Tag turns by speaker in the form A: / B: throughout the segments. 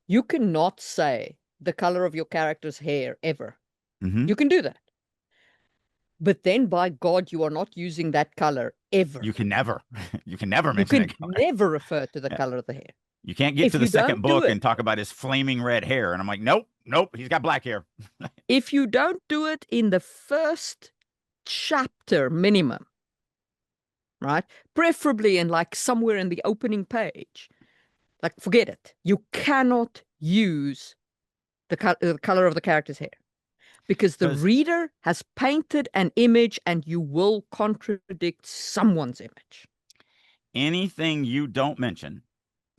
A: You cannot say the color of your character's hair ever.
B: Mm-hmm.
A: You can do that. But then, by God, you are not using that color ever.
B: You can never, you can never
A: You
B: mention
A: can
B: that color.
A: never refer to the
B: Yeah.
A: color of the hair.
B: You can't get
A: If
B: to the
A: you
B: second
A: don't do
B: book
A: it,
B: and talk about his flaming red hair. And I'm like, nope, nope, he's got black hair.
A: if you don't do it in the first chapter minimum, right? Preferably in like somewhere in the opening page, like forget it. You cannot use the color of the character's hair because the
B: Because
A: reader has painted an image and you will contradict someone's image.
B: anything you don't mention,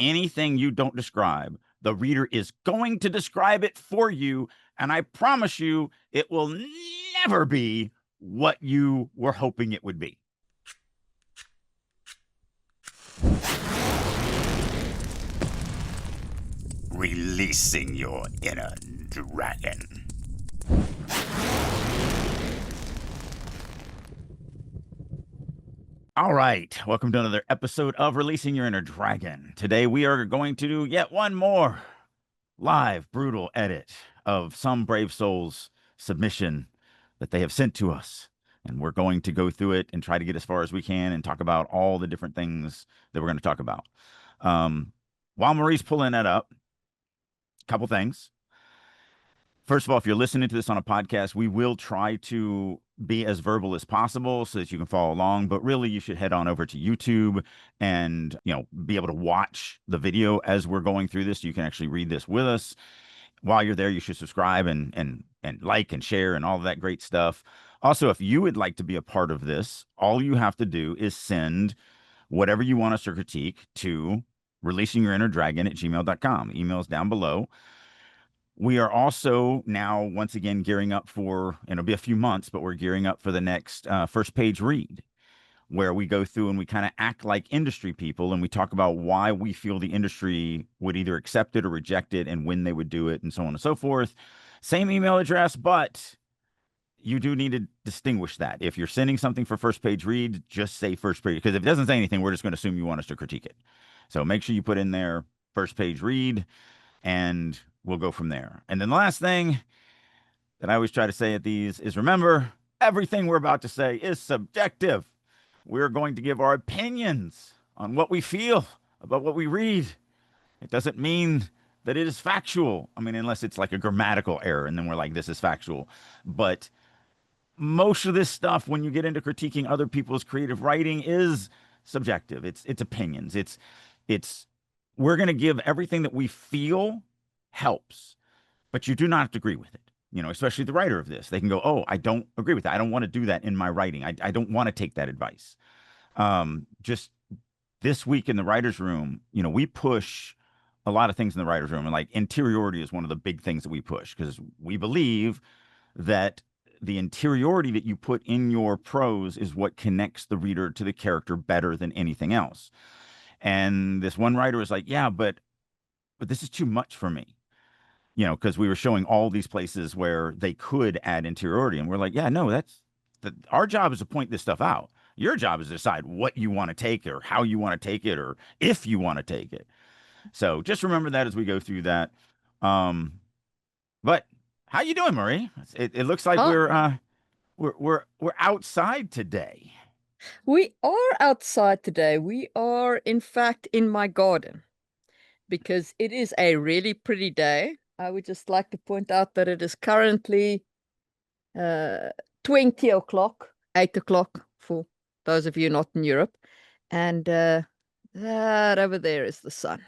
B: anything you don't describe, the reader is going to describe it for you. And I promise you, it will never be what you were hoping it would be. Releasing your inner dragon. All right, welcome to another episode of Releasing Your Inner Dragon. Today we are going to do yet one more live, brutal edit of some brave soul's submission that they have sent to us. And we're going to go through it and try to get as far as we can and talk about all the different things that we're going to talk about. While Marie's pulling that up, a couple things. First of all, if you're listening to this on a podcast, we will try to be as verbal as possible so that you can follow along. But really, you should head on over to YouTube and, be able to watch the video as we're going through this. You can actually read this with us. While you're there, you should subscribe and like and share and all of that great stuff. Also, if you would like to be a part of this, all you have to do is send whatever you want us to critique to releasingyourinnerdragon@gmail.com. Email's down below. We are also now once again gearing up for, and it'll be a few months, but we're gearing up for the next first page read, where we go through and we kind of act like industry people and we talk about why we feel the industry would either accept it or reject it and when they would do it and so on and so forth. Same email address, but you do need to distinguish that. If you're sending something for first page read, just say first page, because if it doesn't say anything, we're just going to assume you want us to critique it. So make sure you put in there first page read and we'll go from there. And then the last thing that I always try to say at these is remember, everything we're about to say is subjective. We're going to give our opinions on what we feel about what we read. It doesn't mean that it is factual. I mean, unless it's like a grammatical error, and then we're like, this is factual. But most of this stuff, when you get into critiquing other people's creative writing, is subjective. It's opinions. It's we're going to give everything that we feel helps, but you do not have to agree with it. Especially the writer of this, they can go, "Oh, I don't agree with that. I don't want to do that in my writing. I don't want to take that advice." Just this week in the writer's room, we push a lot of things in the writer's room, and like interiority is one of the big things that we push because we believe that the interiority that you put in your prose is what connects the reader to the character better than anything else. And this one writer was like, yeah, but this is too much for me, because we were showing all these places where they could add interiority. And we're like, yeah, no, our job is to point this stuff out. Your job is to decide what you want to take or how you want to take it or if you want to take it. So just remember that as we go through that. But how you doing, Marie? It looks like
A: Huh?
B: we're outside today.
A: We are outside today. We are, in fact, in my garden because it is a really pretty day. I would just like to point out that it is currently uh, 20 o'clock, 8 o'clock for those of you not in Europe. And that over there is the sun.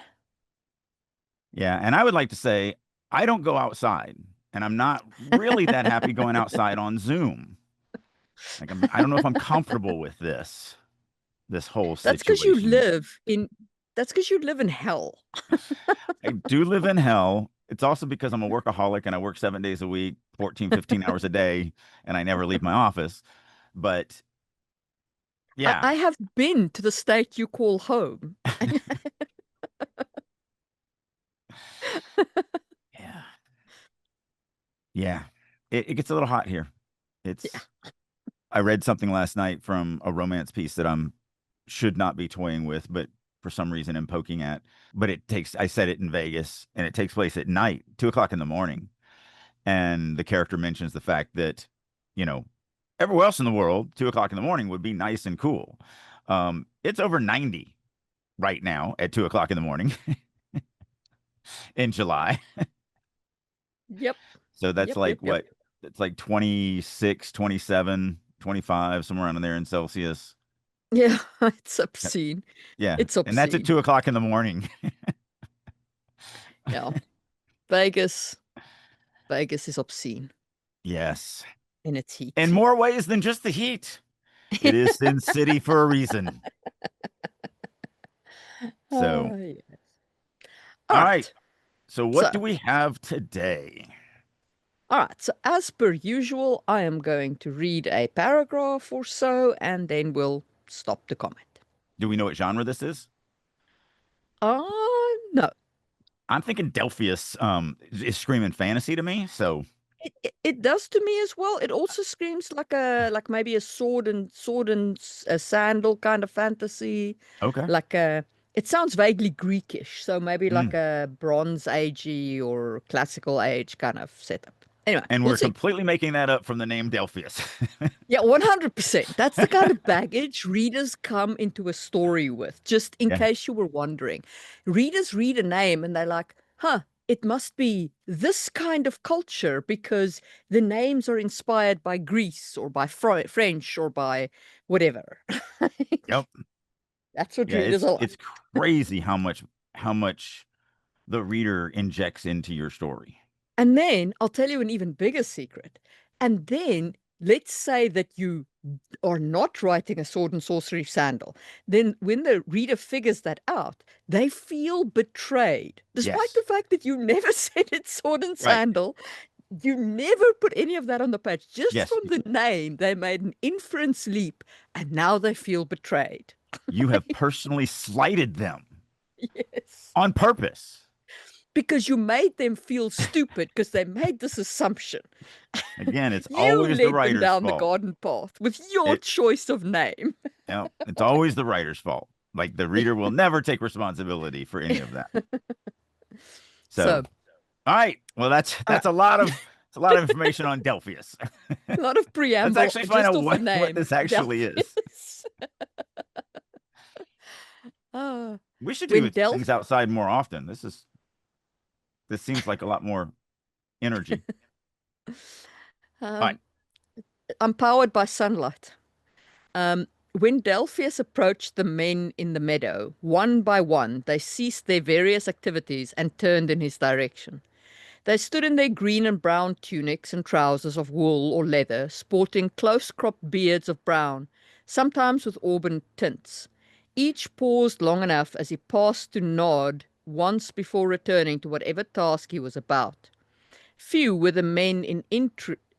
B: Yeah, and I would like to say I don't go outside, and I'm not really that happy going outside on Zoom. Like I don't know if I'm comfortable with this whole
A: That's because you
B: situation.
A: live in that's because you live in hell.
B: I do live in hell. It's also because I'm a workaholic and I work 7 days a week, 14, 15 hours a day, and I never leave my office. But yeah,
A: I have been to the state you call home.
B: yeah, yeah. It gets a little hot here.
A: Yeah.
B: It's I read something last night from a romance piece that I'm should not be toying with, but for some reason am poking at. But I said it in Vegas, and it takes place at night, 2 o'clock in the morning. And the character mentions the fact that, you know, everywhere else in the world, 2 o'clock in the morning would be nice and cool. It's over 90 right now at 2 o'clock in the morning in July.
A: Yep.
B: So that's
A: Yep. Yep.
B: like
A: Yep.
B: what? It's like 26, 27, 25, somewhere around there in Celsius.
A: Yeah. It's obscene.
B: Yeah.
A: It's
B: And that's at
A: obscene.
B: 2 o'clock in the morning.
A: Yeah. Vegas. Vegas is obscene
B: Yes.
A: in its
B: In
A: heat.
B: more ways than just the heat. It is Sin City for a reason. So,
A: Yes. All
B: all right.
A: right.
B: So, what
A: So,
B: do we have today?
A: all right. So, as per usual, I am going to read a paragraph or so, and then we'll stop the comment.
B: Do we know what genre this is?
A: Uh, no.
B: I'm thinking Delphius is screaming fantasy to me. So,
A: It does to me as well. It also screams like maybe a a sandal kind of fantasy,
B: okay.
A: like a. It sounds vaguely Greekish, so maybe like
B: Mm.
A: a Bronze Agey or Classical Age kind of setup. Anyway,
B: And
A: we'll
B: we're
A: see.
B: completely making that up from the name Delphius.
A: Yeah, 100%. That's the kind of baggage readers come into a story with, just in
B: Yeah.
A: case you were wondering. Readers read a name and they're like, huh, it must be this kind of culture because the names are inspired by Greece or by French or by whatever.
B: Yep.
A: That's what
B: Yeah,
A: readers are like.
B: it's crazy how much the reader injects into your story.
A: And then I'll tell you an even bigger secret. And then let's say that you are not writing a sword and sorcery sandal. Then when the reader figures that out, they feel betrayed. Despite
B: Yes.
A: the fact that you never said it's sword and
B: Right.
A: sandal, you never put any of that on the page. Just
B: Yes.
A: from the name, they made an inference leap, and now they feel betrayed.
B: You have personally slighted them
A: Yes.
B: on purpose.
A: Because you made them feel stupid because they made this assumption.
B: Again, it's
A: You
B: always the
A: led them
B: writer's
A: down the
B: fault.
A: garden path with your
B: It,
A: choice of name.
B: it's always the writer's fault. Like the reader will never take responsibility for any of that. So,
A: So,
B: all right. Well, that's
A: uh,
B: that's a lot of it's a lot of information on Delphius.
A: a lot of
B: Let's
A: preamble
B: actually find
A: just
B: out
A: off the
B: what
A: name,
B: this actually is.
A: Delphius. Ah,
B: We should do
A: when
B: things
A: Delph,
B: outside more often. This seems like a lot more energy. All right.
A: um, I'm powered by sunlight. When Delphius approached the men in the meadow, one by one, they ceased their various activities and turned in his direction. They stood in their green and brown tunics and trousers of wool or leather, sporting close-cropped beards of brown, sometimes with auburn tints. Each paused long enough as he passed to nod once before returning to whatever task he was about. Few were the men in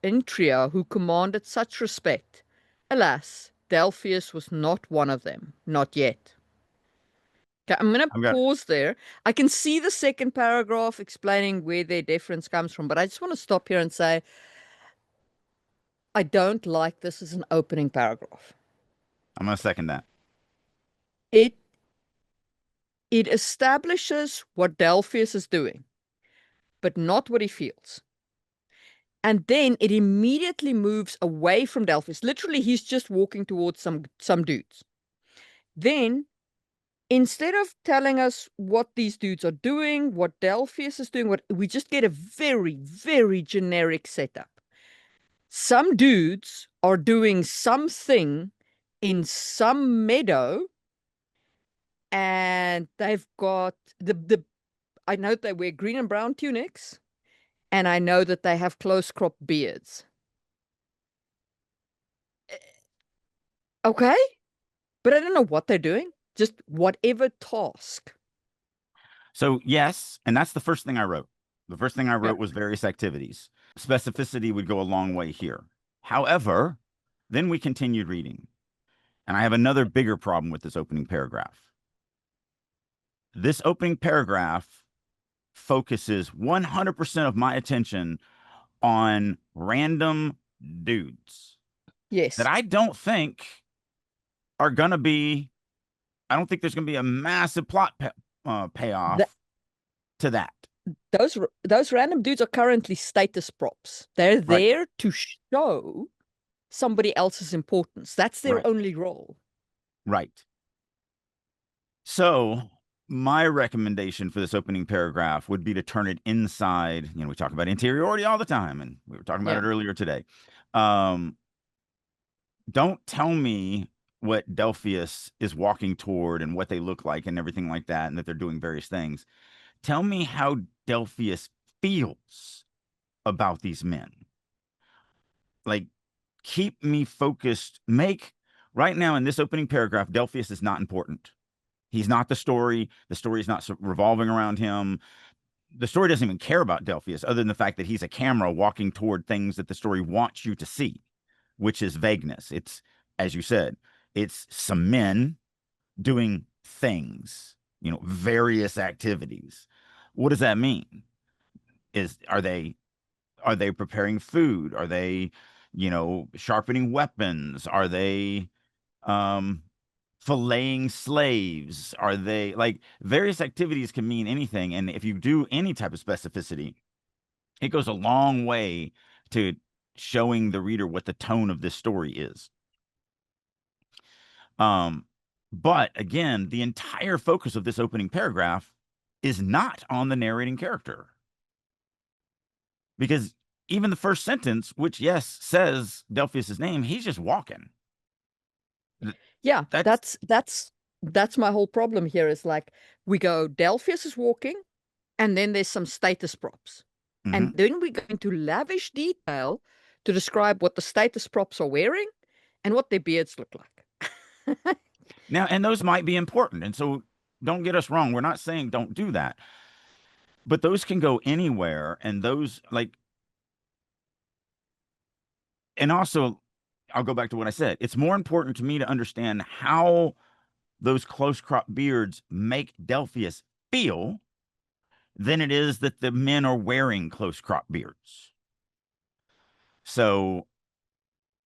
A: Intria who commanded such respect. Alas, Delphius was not one of them, not yet. Okay, I'm going to
B: I've got
A: pause there. I can see the second paragraph explaining where their difference comes from, but I just want to stop here and say I don't like this as an opening paragraph.
B: I'm gonna second that.
A: It it establishes what Delphius is doing, but not what he feels. And then it immediately moves away from Delphius. Literally, he's just walking towards some dudes. Then instead of telling us what these dudes are doing, what Delphius is doing, what we just get a very, very generic setup. Some dudes are doing something in some meadow, and they've got the I know they wear green and brown tunics, and I know that they have close cropped beards. Okay, but I don't know what they're doing. Just whatever task.
B: So yes, and that's the first thing I wrote. The first thing I
A: Yeah.
B: wrote was various activities. Specificity would go a long way here. However, then we continued reading, and I have another bigger problem with this opening paragraph. This opening paragraph focuses 100% of my attention on random dudes that
A: Yes.
B: I don't think are going to be I don't think there's going to be a massive
A: Th
B: payoff to that.
A: those random dudes are currently status props. They're
B: Right.
A: there to show somebody else's importance. That's their
B: Right.
A: only role.
B: Right. So my recommendation for this opening paragraph would be to turn it inside. You know, we talk about interiority all the time, and we were talking about
A: Yeah.
B: it earlier today. Um, don't tell me what Delphius is walking toward and what they look like and everything like that, and that they're doing various things. Tell me how Delphius feels about these men. Like, keep me focused. Make right now in this opening paragraph, Delphius is not important. He's not the story. The story is not revolving around him. The story doesn't even care about Delphius, other than the fact that he's a camera walking toward things that the story wants you to see, which is vagueness. It's, as you said, it's some men doing things, various activities. What does that mean? Is are they preparing food? Are they, sharpening weapons? Are they um filleting slaves? Are they like various activities can mean anything? And if you do any type of specificity, it goes a long way to showing the reader what the tone of this story is. Um, but again, the entire focus of this opening paragraph is not on the narrating character. Because even the first sentence, which yes says Delphius's name, he's just walking.
A: Yeah,
B: That's
A: that's my whole problem here is like we go Delphius is walking and then there's some status props. And
B: mhm.
A: then we go into lavish detail to describe what the status props are wearing and what their beards look like.
B: Now, and those might be important. And so don't get us wrong. We're not saying don't do that, but those can go anywhere. And those like, and also I'll go back to what I said. It's more important to me to understand how those close crop beards make Delphius feel than it is that the men are wearing close crop beards. So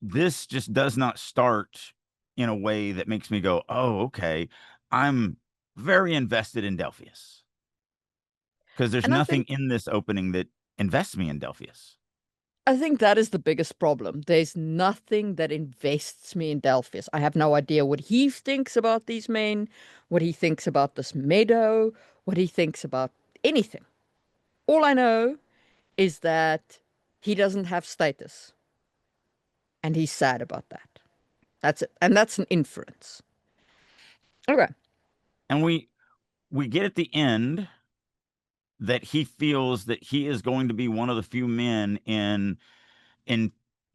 B: this just does not start in a way that makes me go, oh, okay, I'm very invested in Delphius because there's
A: And
B: nothing in this opening that invests me in Delphius.
A: I think that is the biggest problem. There's nothing that invests me in Delphius. I have no idea what he thinks about these men, what he thinks about this meadow, what he thinks about anything. All I know is that he doesn't have status and he's sad about that. That's it. And that's an inference. Okay.
B: And we get at the end that he feels that he is going to be one of the few men in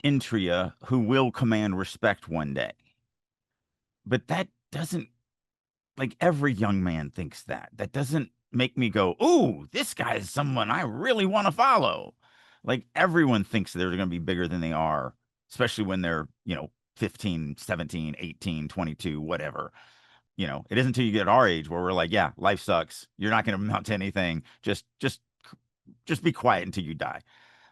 B: Intria who will command respect one day. But that doesn't, like, every young man thinks that. That doesn't make me go, "Ooh, this guy is someone I really want to follow." Like everyone thinks they're going to be bigger than they are, especially when they're, 15, 17, 18, 22, whatever. It isn't until you get our age where we're like, yeah, life sucks. You're not going to amount to anything. Just be quiet until you die.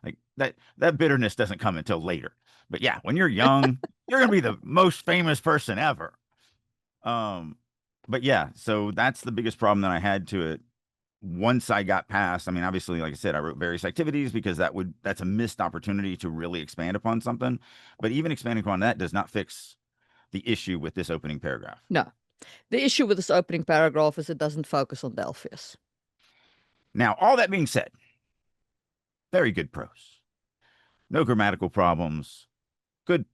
B: Like that bitterness doesn't come until later. But yeah, when you're young, you're going to be the most famous person ever. Um, but yeah, so that's the biggest problem that I had to it. Once I got past, I mean, obviously, like I said, I wrote various activities because that's a missed opportunity to really expand upon something. But even expanding upon that does not fix the issue with this opening paragraph.
A: No. The issue with this opening paragraph is it doesn't focus on Delphius.
B: Now, all that being said, very good prose, no grammatical problems, good,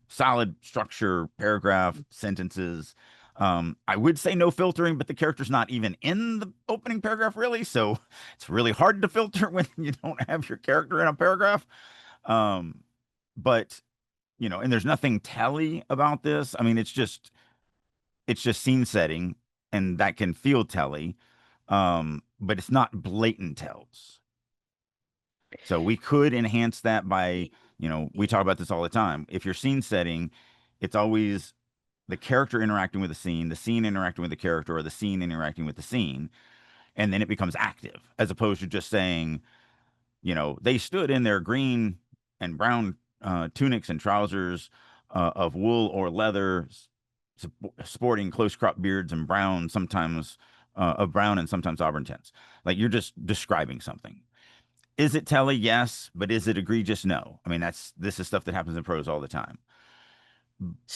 B: solid structure, paragraph, sentences. I would say no filtering, but the character's not even in the opening paragraph, really. So it's really hard to filter when you don't have your character in a paragraph. Um, but and there's nothing telly about this. I mean, it's just scene setting, and that can feel telly. But it's not blatant tells. So we could enhance that by, we talk about this all the time. If you're scene setting, it's always the character interacting with the scene interacting with the character, or the scene interacting with the scene, and then it becomes active, as opposed to just saying, they stood in their green and brown tunics and trousers of wool or leather, sporting close crop beards and brown, sometimes of brown and sometimes auburn tints. Like you're just describing something. Is it telly? Yes, but is it egregious? No. I mean, this is stuff that happens in prose all the time.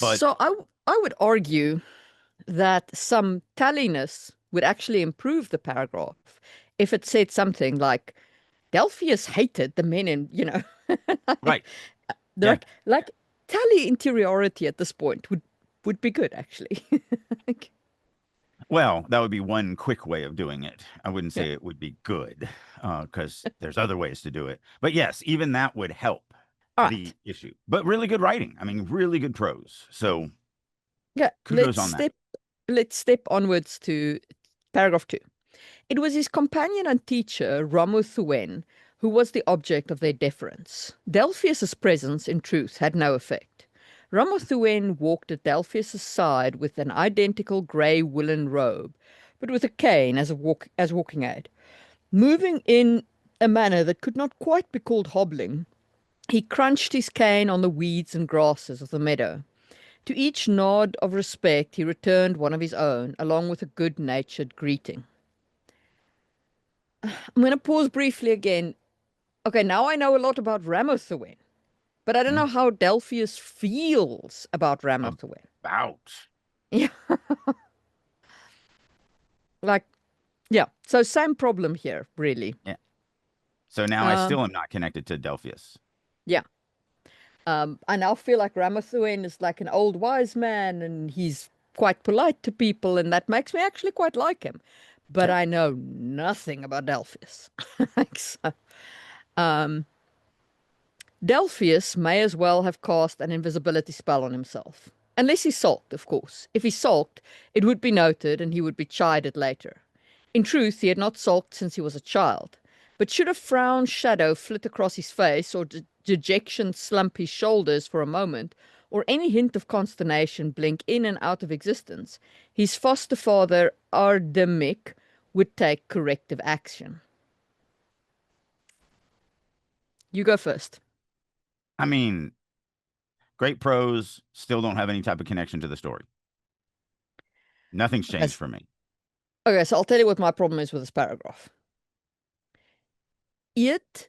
B: But
A: I would argue that some telliness would actually improve the paragraph if it said something like Delphius hated the men in, like,
B: right, yeah.
A: like tally interiority at this point would be good actually. Like,
B: Well, that would be one quick way of doing it. I wouldn't
A: yeah.
B: say it would be good, because there's other ways to do it. But yes, even that would help
A: All
B: the
A: right.
B: issue. But really good writing. I mean, really good prose. So
A: Yeah.
B: kudos on that.
A: Let's step onwards to paragraph 2. It was his companion and teacher, Ramuthuen, who was the object of their deference. Delphius's presence, in truth, had no effect. Ramuthuen walked at Delphius's side with an identical grey woolen robe, but with a cane as walking aid. Moving in a manner that could not quite be called hobbling, he crunched his cane on the weeds and grasses of the meadow. To each nod of respect he returned one of his own, along with a good-natured greeting. I'm going to pause briefly again. Okay, now I know a lot about Ramothawin, but I don't
B: Hmm.
A: know how Delphius feels about Ramothawin.
B: About.
A: Yeah, like, yeah. So same problem here, really.
B: Yeah. So now I
A: Um,
B: still am not connected to Delphius.
A: yeah. I now feel like Ramothawin is like an old wise man, and he's quite polite to people, and that makes me actually quite like him. But
B: Okay.
A: I know nothing about Delphius. Like, so, um, Delphius may as well have cast an invisibility spell on himself. Unless he sulked, of course. If he sulked, it would be noted and he would be chided later. In truth, he had not sulked since he was a child. But should a frown shadow flit across his face, or dejection slump his shoulders for a moment, or any hint of consternation blink in and out of existence, his foster father, Ardemic, would take corrective action. You go first.
B: I mean, great prose, still don't have any type of connection to the story. Nothing's changed
A: As,
B: for me.
A: okay, so I'll tell you what my problem is with this paragraph. It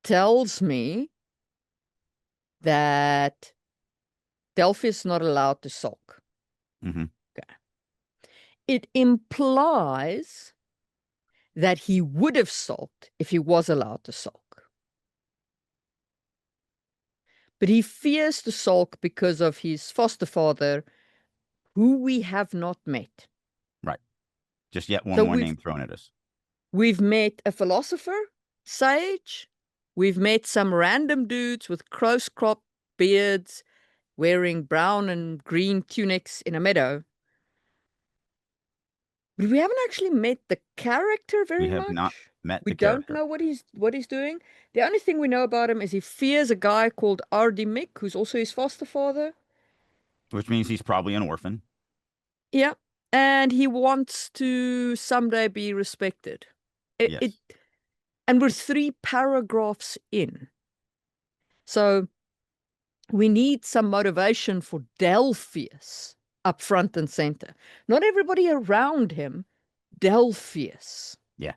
A: tells me that Delphi is not allowed to sulk.
B: Hmm.
A: Okay. It implies that he would have sulked if he was allowed to sulk. But he fears to sulk because of his foster father, who we have not met.
B: Right. Just yet one
A: So
B: more name thrown at us.
A: we've met a philosopher, sage, we've met some random dudes with close cropped beards wearing brown and green tunics in a meadow. But we haven't actually met the character
B: We
A: very
B: have not
A: much.
B: met
A: We
B: the
A: don't
B: character,
A: know what he's doing. The only thing we know about him is he fears a guy called R.D. Mick, who's also his foster father.
B: which means he's probably an orphan.
A: Yeah. And he wants to someday be respected. It
B: Yes.
A: and we're 3 paragraphs in. So we need some motivation for Delphius up front and center. Not everybody around him, Delphius.
B: Yeah.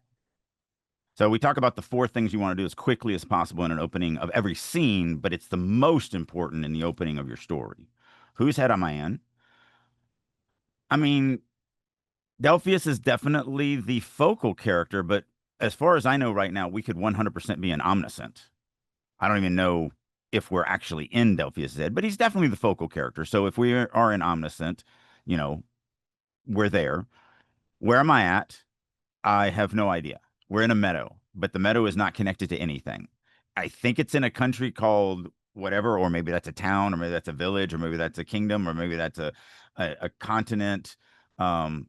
B: So we talk about the four things you want to do as quickly as possible in an opening of every scene, but it's the most important in the opening of your story. Whose head am I in? I mean, Delphius is definitely the focal character, but as far as I know right now, we could 100% be an omniscient. I don't even know if we're actually in Delphius' head, but he's definitely the focal character. So if we are an omniscient, you know, we're there. Where am I at? I have no idea. We're in a meadow, but the meadow is not connected to anything. I think it's in a country called whatever, or maybe that's a town, or maybe that's a village, or maybe that's a kingdom, or maybe that's a continent. In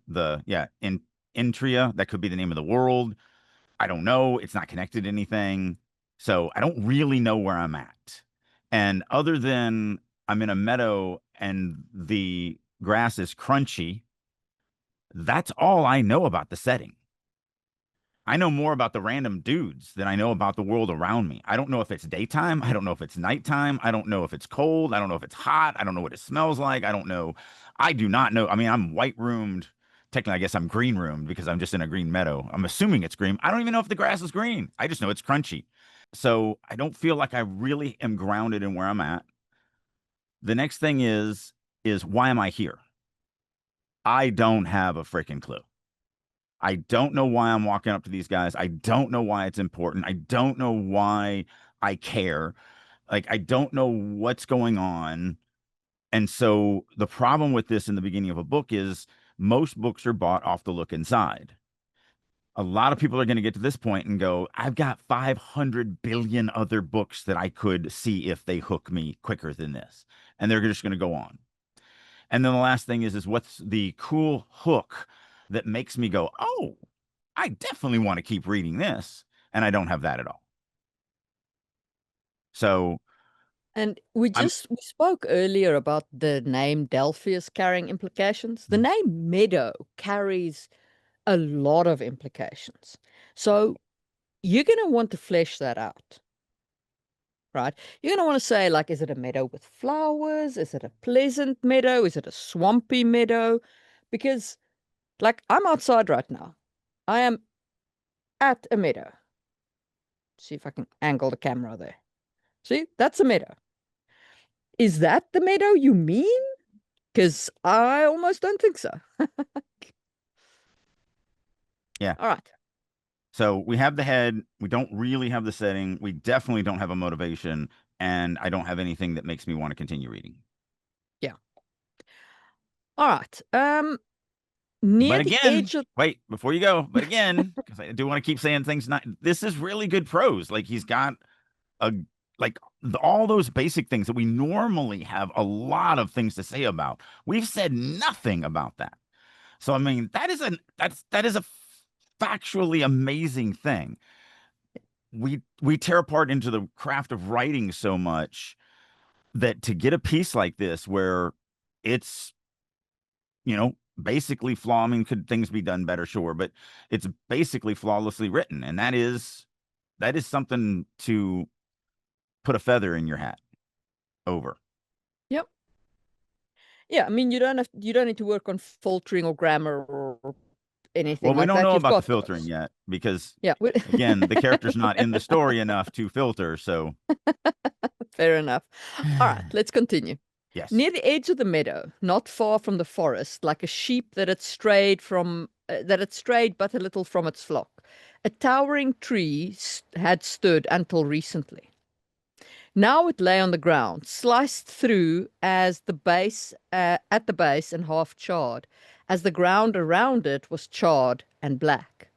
B: Intria, that could be the name of the world. I don't know. It's not connected to anything. So I don't really know where I'm at. And other than I'm in a meadow and the grass is crunchy, that's all I know about the setting. I know more about the random dudes than I know about the world around me. I don't know if it's daytime. I don't know if it's nighttime. I don't know if it's cold. I don't know if it's hot. I don't know what it smells like. I don't know. I do not know. I mean, I'm white roomed. Technically, I guess I'm green roomed because I'm just in a green meadow. I'm assuming it's green. I don't even know if the grass is green. I just know it's crunchy. So I don't feel like I really am grounded in where I'm at. The next thing is why am I here? I don't have a freaking clue. I don't know why I'm walking up to these guys. I don't know why it's important. I don't know why I care. Like, I don't know what's going on. And so the problem with this in the beginning of a book is most books are bought off the look inside. A lot of people are going to get to this point and go, I've got 500 billion other books that I could see if they hook me quicker than this. And they're just going to go on. And then the last thing is what's the cool hook that makes me go, oh, I definitely want to keep reading this. And I don't have that at all. So
A: And we
B: I'm,
A: just we spoke earlier about the name Delphius carrying implications. The name Meadow carries a lot of implications. So you're going to want to flesh that out, right? You're going to want to say, like, is it a meadow with flowers? Is it a pleasant meadow? Is it a swampy meadow? Because, like, I'm outside right now. I am at a meadow. See if I can angle the camera there. See, that's a meadow. Is that the meadow you mean? Because I almost don't think so.
B: yeah.
A: All right.
B: So we have the head. We don't really have the setting. We definitely don't have a motivation. And I don't have anything that makes me want to continue reading.
A: Yeah. All right.
B: But
A: Near the
B: again,
A: edge of
B: wait, before you go, but again, because I do want to keep saying things not, this is really good prose. Like he's got a, like all those basic things that we normally have a lot of things to say about. We've said nothing about that. So, I mean, that is a factually amazing thing. We tear apart into the craft of writing so much that to get a piece like this where it's, basically flaw. I mean, could things be done better? Sure, but it's basically flawlessly written, and that is something to put a feather in your hat over.
A: Yep. Yeah, I mean you don't need to work on filtering or grammar or
B: Well,
A: anything
B: we
A: like
B: don't
A: that.
B: know
A: You've
B: about the
A: got
B: filtering
A: those.
B: yet because,
A: Yeah,
B: again, the character's not in the story enough to filter. So,
A: fair enough. All right, let's continue.
B: yes.
A: Near the edge of the meadow, not far from the forest, like a sheep that had strayed but a little from its flock, a towering tree had stood until recently. Now it lay on the ground, sliced through at the base and half charred, as the ground around it was charred and black.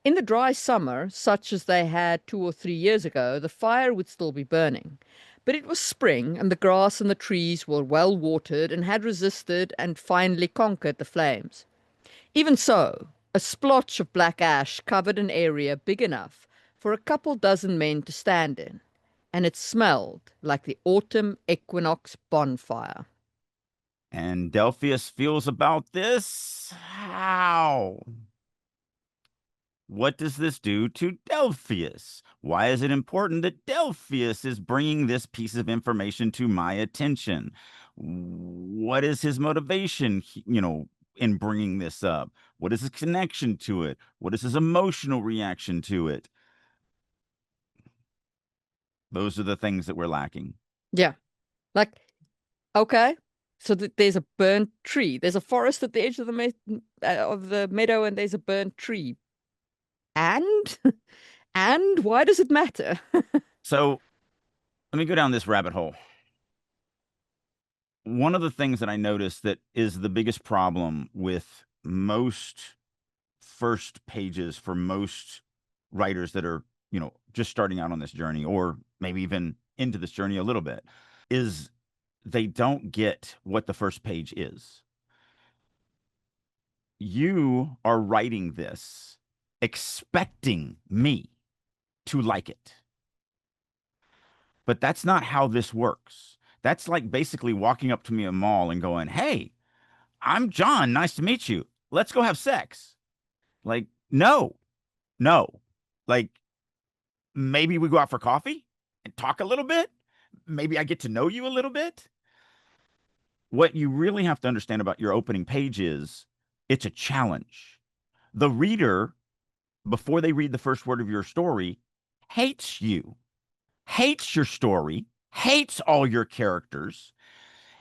A: In the dry summer, such as they had 2 or 3 years ago, the fire would still be burning. But it was spring, and the grass and the trees were well watered and had resisted and finally conquered the flames. Even so, a splotch of black ash covered an area big enough for a couple dozen men to stand in, and it smelled like the autumn equinox bonfire.
B: And Delphius feels about this. How? What does this do to Delphius? Why is it important that Delphius is bringing this piece of information to my attention? What is his motivation, in bringing this up? What is his connection to it? What is his emotional reaction to it? Those are the things that we're lacking.
A: Yeah, like, okay, so there's a burnt tree. There's a forest at the edge of the meadow, and there's a burnt tree. And and why does it matter?
B: So let me go down this rabbit hole. One of the things that I noticed that is the biggest problem with most first pages for most writers that are, just starting out on this journey or maybe even into this journey a little bit is they don't get what the first page is. You are writing this expecting me to like it. But that's not how this works. That's like basically walking up to me at a mall and going, "Hey, I'm John. Nice to meet you. Let's go have sex." Like, no, no. Like, maybe we go out for coffee and talk a little bit. Maybe I get to know you a little bit. what you really have to understand about your opening page is it's a challenge. The reader, before they read the first word of your story, hates you, hates your story, hates all your characters.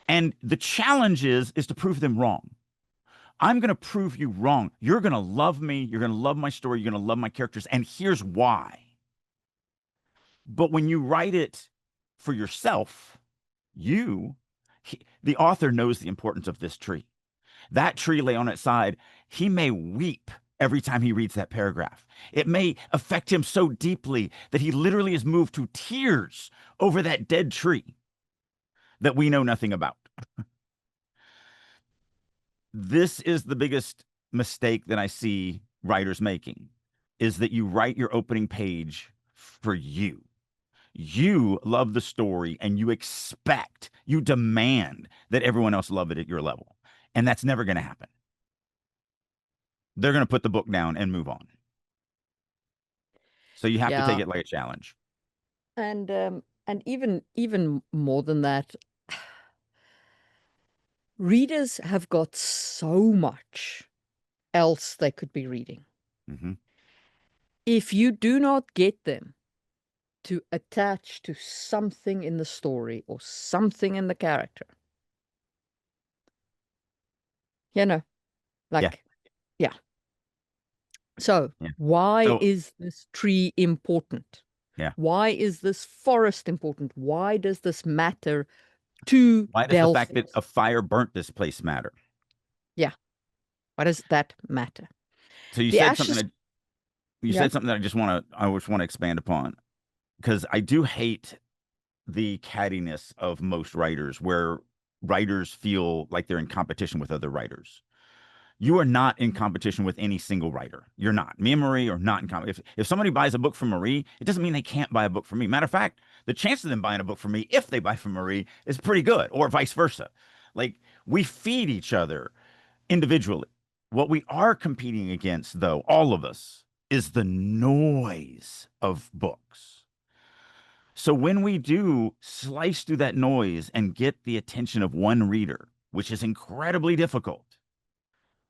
B: And the challenge is to prove them wrong. I'm going to prove you wrong. You're going to love me. You're going to love my story. You're going to love my characters. And here's why. But when you write it for yourself, you, the author knows the importance of this tree. That tree lay on its side. He may weep every time he reads that paragraph. It may affect him so deeply that he literally is moved to tears over that dead tree that we know nothing about. This is the biggest mistake that I see writers making, is that you write your opening page for you. You love the story and you expect, you demand that everyone else love it at your level. And that's never going to happen. They're going to put the book down and move on. So you have to take
A: Yeah.
B: it like a challenge.
A: And even more than that, readers have got so much else they could be reading.
B: Mm-hmm.
A: If you do not get them to attach to something in the story or something in the character, you know,
B: Yeah.
A: like, yeah. So,
B: Yeah.
A: why
B: So,
A: is this tree important?
B: yeah.
A: Why is this forest important? Why does this matter to
B: Why does the fact that
A: Delphos?
B: a fire burnt this place matter?
A: Yeah, why does that matter?
B: So you
A: The
B: said something
A: ashes,
B: that you
A: yeah.
B: said something that I just want to expand upon, because I do hate the cattiness of most writers, where writers feel like they're in competition with other writers. You are not in competition with any single writer. You're not. Me and Marie are not in competition. If somebody buys a book from Marie, it doesn't mean they can't buy a book from me. Matter of fact, the chance of them buying a book from me, if they buy from Marie, is pretty good, or vice versa. Like, we feed each other individually. What we are competing against, though, all of us, is the noise of books. So when we do slice through that noise and get the attention of one reader, which is incredibly difficult,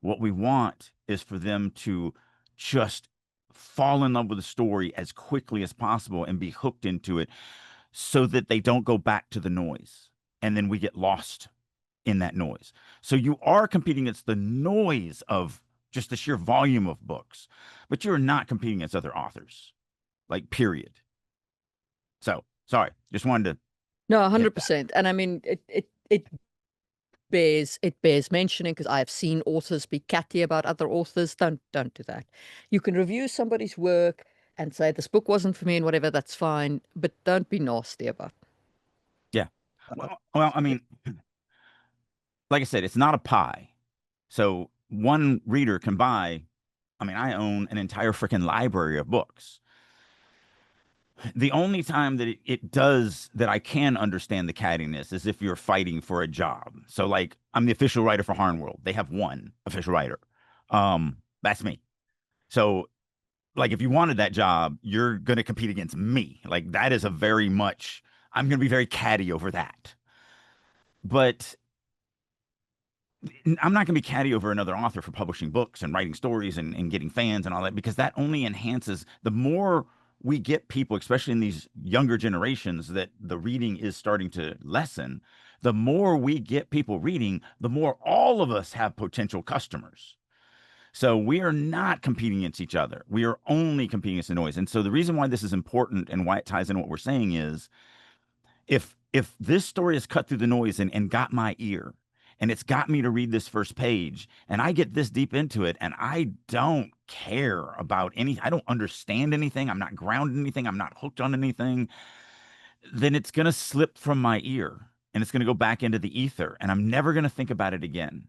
B: what we want is for them to just fall in love with the story as quickly as possible and be hooked into it, so that they don't go back to the noise. And then we get lost in that noise. So you are competing against the noise of just the sheer volume of books, but you're not competing against other authors, like, period. So sorry, just wanted to
A: No,
B: hit that.
A: 100%. And I mean, it bears mentioning, because I've seen authors be catty about other authors. Don't do that. You can review somebody's work and say this book wasn't for me and whatever, that's fine, but don't be nasty
B: Yeah.
A: about
B: Well, I mean, like I said, it's not a pie. So one reader can buy, I mean, I own an entire freaking library of books. The only time that it does that I can understand the cattiness is if you're fighting for a job. So, like, I'm the official writer for Harn World. They have one official writer. That's me. So, like, if you wanted that job, you're going to compete against me. Like, that is a very much, I'm going to be very catty over that. But I'm not going to be catty over another author for publishing books and writing stories and getting fans and all that, because that only enhances. The more we get people, especially in these younger generations, that the reading is starting to lessen, the more we get people reading, the more all of us have potential customers. So we are not competing against each other. We are only competing against the noise. And so the reason why this is important and why it ties in what we're saying is, if this story has cut through the noise and got my ear, and it's got me to read this first page, and I get this deep into it, and I don't care about anything, I don't understand anything, I'm not grounded in anything, I'm not hooked on anything, then it's going to slip from my ear and it's going to go back into the ether, and I'm never going to think about it again.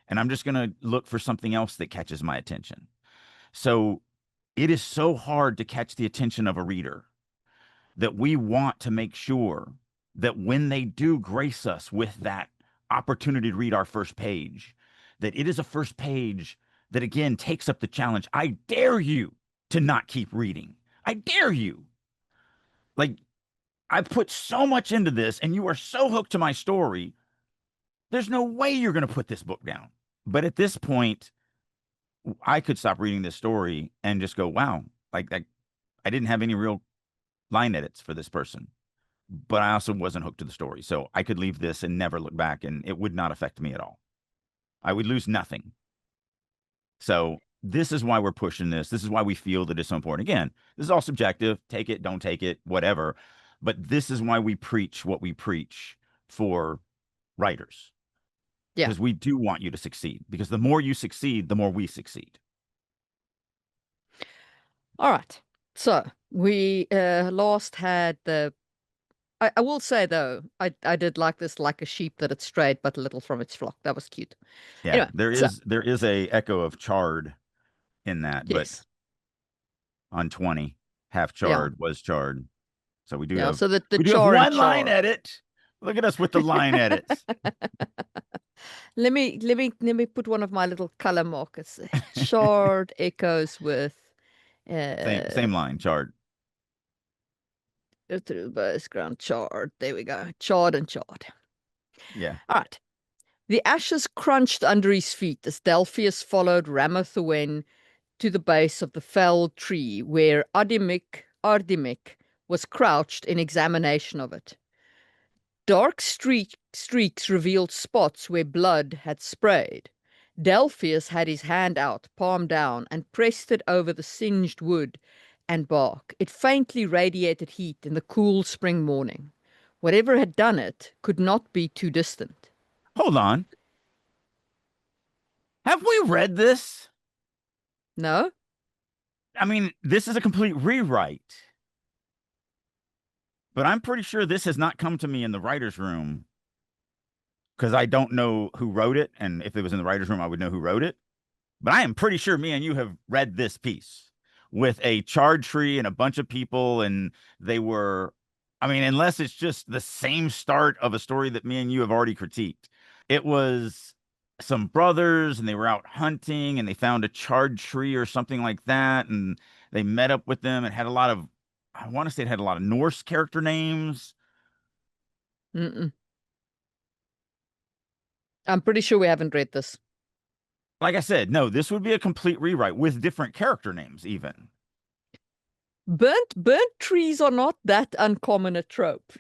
B: And I'm just going to look for something else that catches my attention. So it is so hard to catch the attention of a reader, that we want to make sure that when they do grace us with that opportunity to read our first page, that it is a first page that, again, takes up the challenge. I dare you to not keep reading. I dare you. Like, I put so much into this and you are so hooked to my story. there's no way you're going to put this book down. But at this point, I could stop reading this story and just go, wow, like I didn't have any real line edits for this person, but I also wasn't hooked to the story. So I could leave this and never look back, and it would not affect me at all. I would lose nothing. So this is why we're pushing this. This is why we feel that it's so important. Again, this is all subjective. Take it, don't take it, whatever. But this is why we preach what we preach for writers,
A: Yeah.
B: because we do want you to succeed. Because the more you succeed, the more we succeed.
A: All right. So we last had the. I will say though, I did like this like a sheep that had strayed but a little from its flock. That was cute.
B: Yeah,
A: Anyway, so
B: there is a echo of charred in that, but
A: yes,
B: on 20, half
A: yeah,
B: charred was charred. So
A: yeah. So that the
B: we do have
A: char and
B: one line
A: char.
B: edit. Look at us with the line edits.
A: Let me put one of my little color markers. Charred echoes with uh
B: Same line, charred.
A: through the base ground charred. There we go. Charred and charred.
B: Yeah.
A: All right. The ashes crunched under his feet as Delphius followed Ramathawen to the base of the felled tree where Ardimic was crouched in examination of it. Dark streaks revealed spots where blood had sprayed. Delphius had his hand out, palm down, and pressed it over the singed wood and bark. It faintly radiated heat in the cool spring morning. Whatever had done it could not be too distant.
B: Hold on. Have we read this?
A: No?
B: I mean, this is a complete rewrite, but I'm pretty sure this has not come to me in the writer's room because I don't know who wrote it. And if it was in the writer's room, I would know who wrote it. But I am pretty sure me and you have read this piece with a charred tree and a bunch of people. And they were, I mean, unless it's just the same start of a story that me and you have already critiqued, it was some brothers and they were out hunting and they found a charred tree or something like that. And they met up with them and had a lot of, I want to say it had a lot of Norse character names.
A: Mm-mm. I'm pretty sure we haven't read this.
B: Like I said, no, this would be a complete rewrite with different character names, even.
A: Burnt trees are not that uncommon a trope.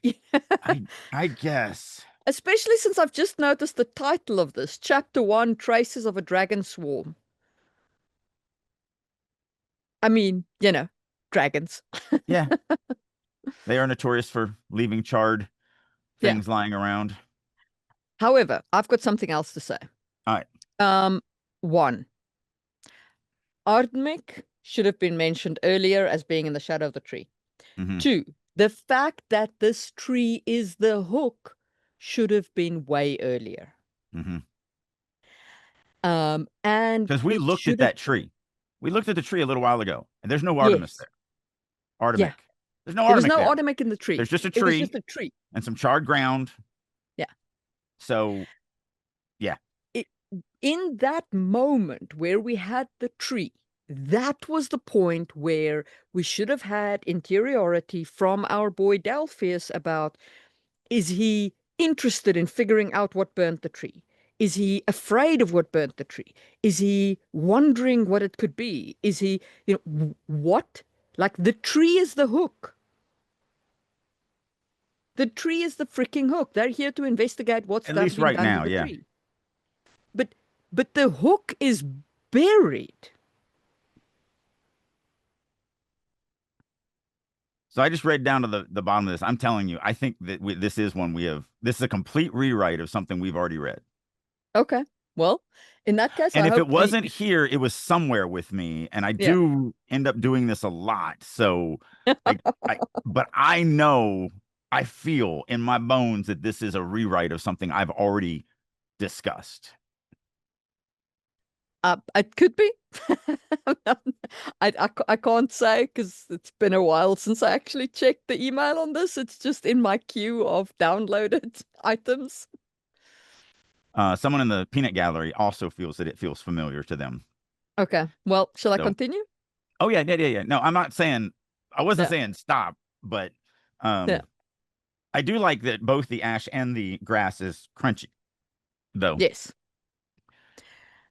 B: I guess.
A: Especially since I've just noticed the title of this, Chapter 1, Traces of a Dragon Swarm. I mean, dragons.
B: Yeah, they are notorious for leaving charred
A: Yeah.
B: things lying around.
A: However, I've got something else to say.
B: All right.
A: Um, One, Ardmik should have been mentioned earlier as being in the shadow of the tree.
B: Mm-hmm.
A: Two, the fact that this tree is the hook should have been way earlier.
B: Mm-hmm.
A: And
B: Because we
A: it
B: looked at
A: should have,
B: that tree. We looked at the tree a little while ago, and there's no Artemis
A: yes,
B: there. Artemic.
A: yeah.
B: There's no
A: There was
B: Artemic
A: no
B: there.
A: Ardmik in the tree.
B: There's just a
A: It was
B: tree
A: just a tree.
B: and some charred ground.
A: Yeah.
B: So, yeah.
A: It, in that moment where we had the tree, that was the point where we should have had interiority from our boy Delphius about, is he interested in figuring out what burnt the tree? Is he afraid of what burnt the tree? Is he wondering what it could be? Is he, what? Like the tree is the hook. The tree is the freaking hook. They're here to investigate what's
B: At least
A: been
B: right
A: done to
B: now,
A: the
B: yeah.
A: tree. But the hook is buried.
B: So I just read down to the bottom of this. I'm telling you, I think that this is one this is a complete rewrite of something we've already read.
A: Okay. Well, in that case,
B: And
A: I
B: if it
A: hope the
B: wasn't here, it was somewhere with me. And I
A: yeah.
B: do end up doing this a lot. So but I know, I feel in my bones that this is a rewrite of something I've already discussed.
A: It could be. I can't say because it's been a while since I actually checked the email on this. It's just in my queue of downloaded items.
B: Someone in the peanut gallery also feels that it feels familiar to them.
A: Okay. Well, shall I
B: So,
A: continue?
B: oh yeah. No, I'm not saying, I wasn't
A: Yeah.
B: saying stop, but
A: Yeah.
B: I do like that both the ash and the grass is crunchy. though.
A: Yes.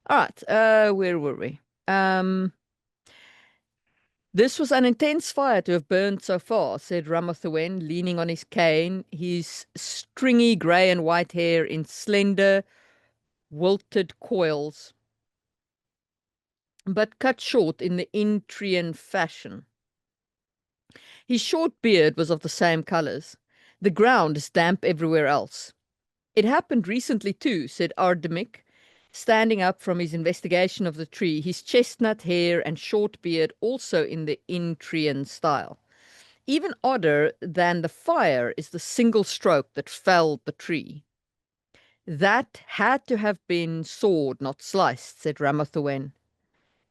A: All right. Where were we? Um, this was an intense fire to have burned so far, said Ramathawen, leaning on his cane, his stringy grey and white hair in slender, wilted coils, but cut short in the Intrian fashion. His short beard was of the same colours. The ground is damp everywhere else. It happened recently too, said Ardemic, standing up from his investigation of the tree, his chestnut hair and short beard also in the Intrian style. Even odder than the fire is the single stroke that felled the tree. That had to have been sawed, not sliced, said Ramathawen.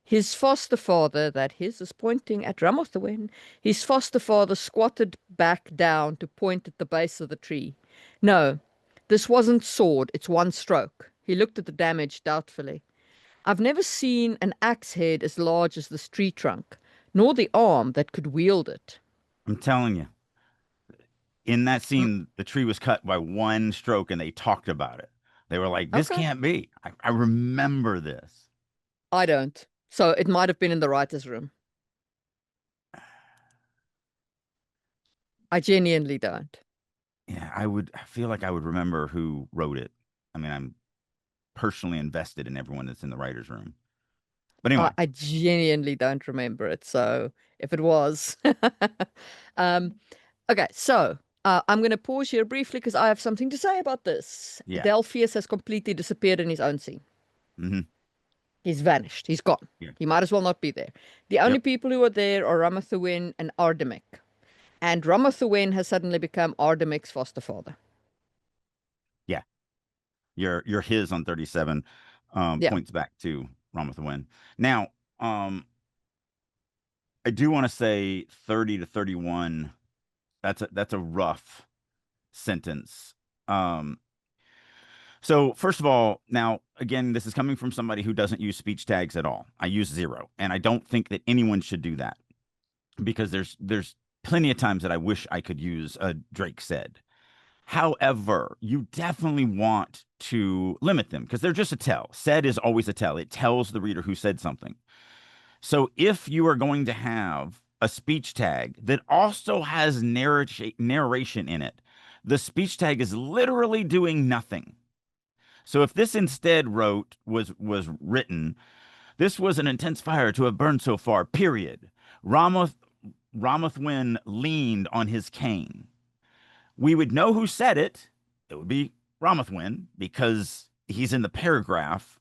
A: His foster father, that his is pointing at Ramathawen, his foster father squatted back down to point at the base of the tree. No, this wasn't sawed, it's one stroke. He looked at the damage doubtfully. I've never seen an axe head as large as this tree trunk, nor the arm that could wield it.
B: I'm telling you, in that
A: Mm,
B: scene, the tree was cut by one stroke and they talked about it. They were like, this
A: okay.
B: can't be. I remember this.
A: I don't. So it might have been in the writer's room. I genuinely don't.
B: Yeah, I feel like I would remember who wrote it. I mean, I'm personally invested in everyone that's in the writer's room. But
A: I,
B: anyway,
A: I genuinely don't remember it. So if it was, um, okay. So I'm going to pause here briefly because I have something to say about this.
B: yeah.
A: Delphius has completely disappeared in his own scene.
B: Hmm.
A: He's vanished. He's gone.
B: Yeah.
A: He might as well not be there. The only
B: Yep.
A: people who are there are Ramathuin and Ardemic. And Ramathuin has suddenly become Ardemic's foster father.
B: Yeah. Your his on 37
A: Yeah.
B: points back to Ramathawen. Now, I do want to say 30 to 31. That's a rough sentence. Um, so first of all, now again, this is coming from somebody who doesn't use speech tags at all. I use zero, and I don't think that anyone should do that because there's plenty of times that I wish I could use a Drake said. However, you definitely want to limit them because they're just a tell. Said is always a tell. It tells the reader who said something. So if you are going to have a speech tag that also has narration in it, the speech tag is literally doing nothing. So if this instead was written, this was an intense fire to have burned so far, period. Ramoth Ramothwin leaned on his cane. We would know who said it. It would be Ramothwin because he's in the paragraph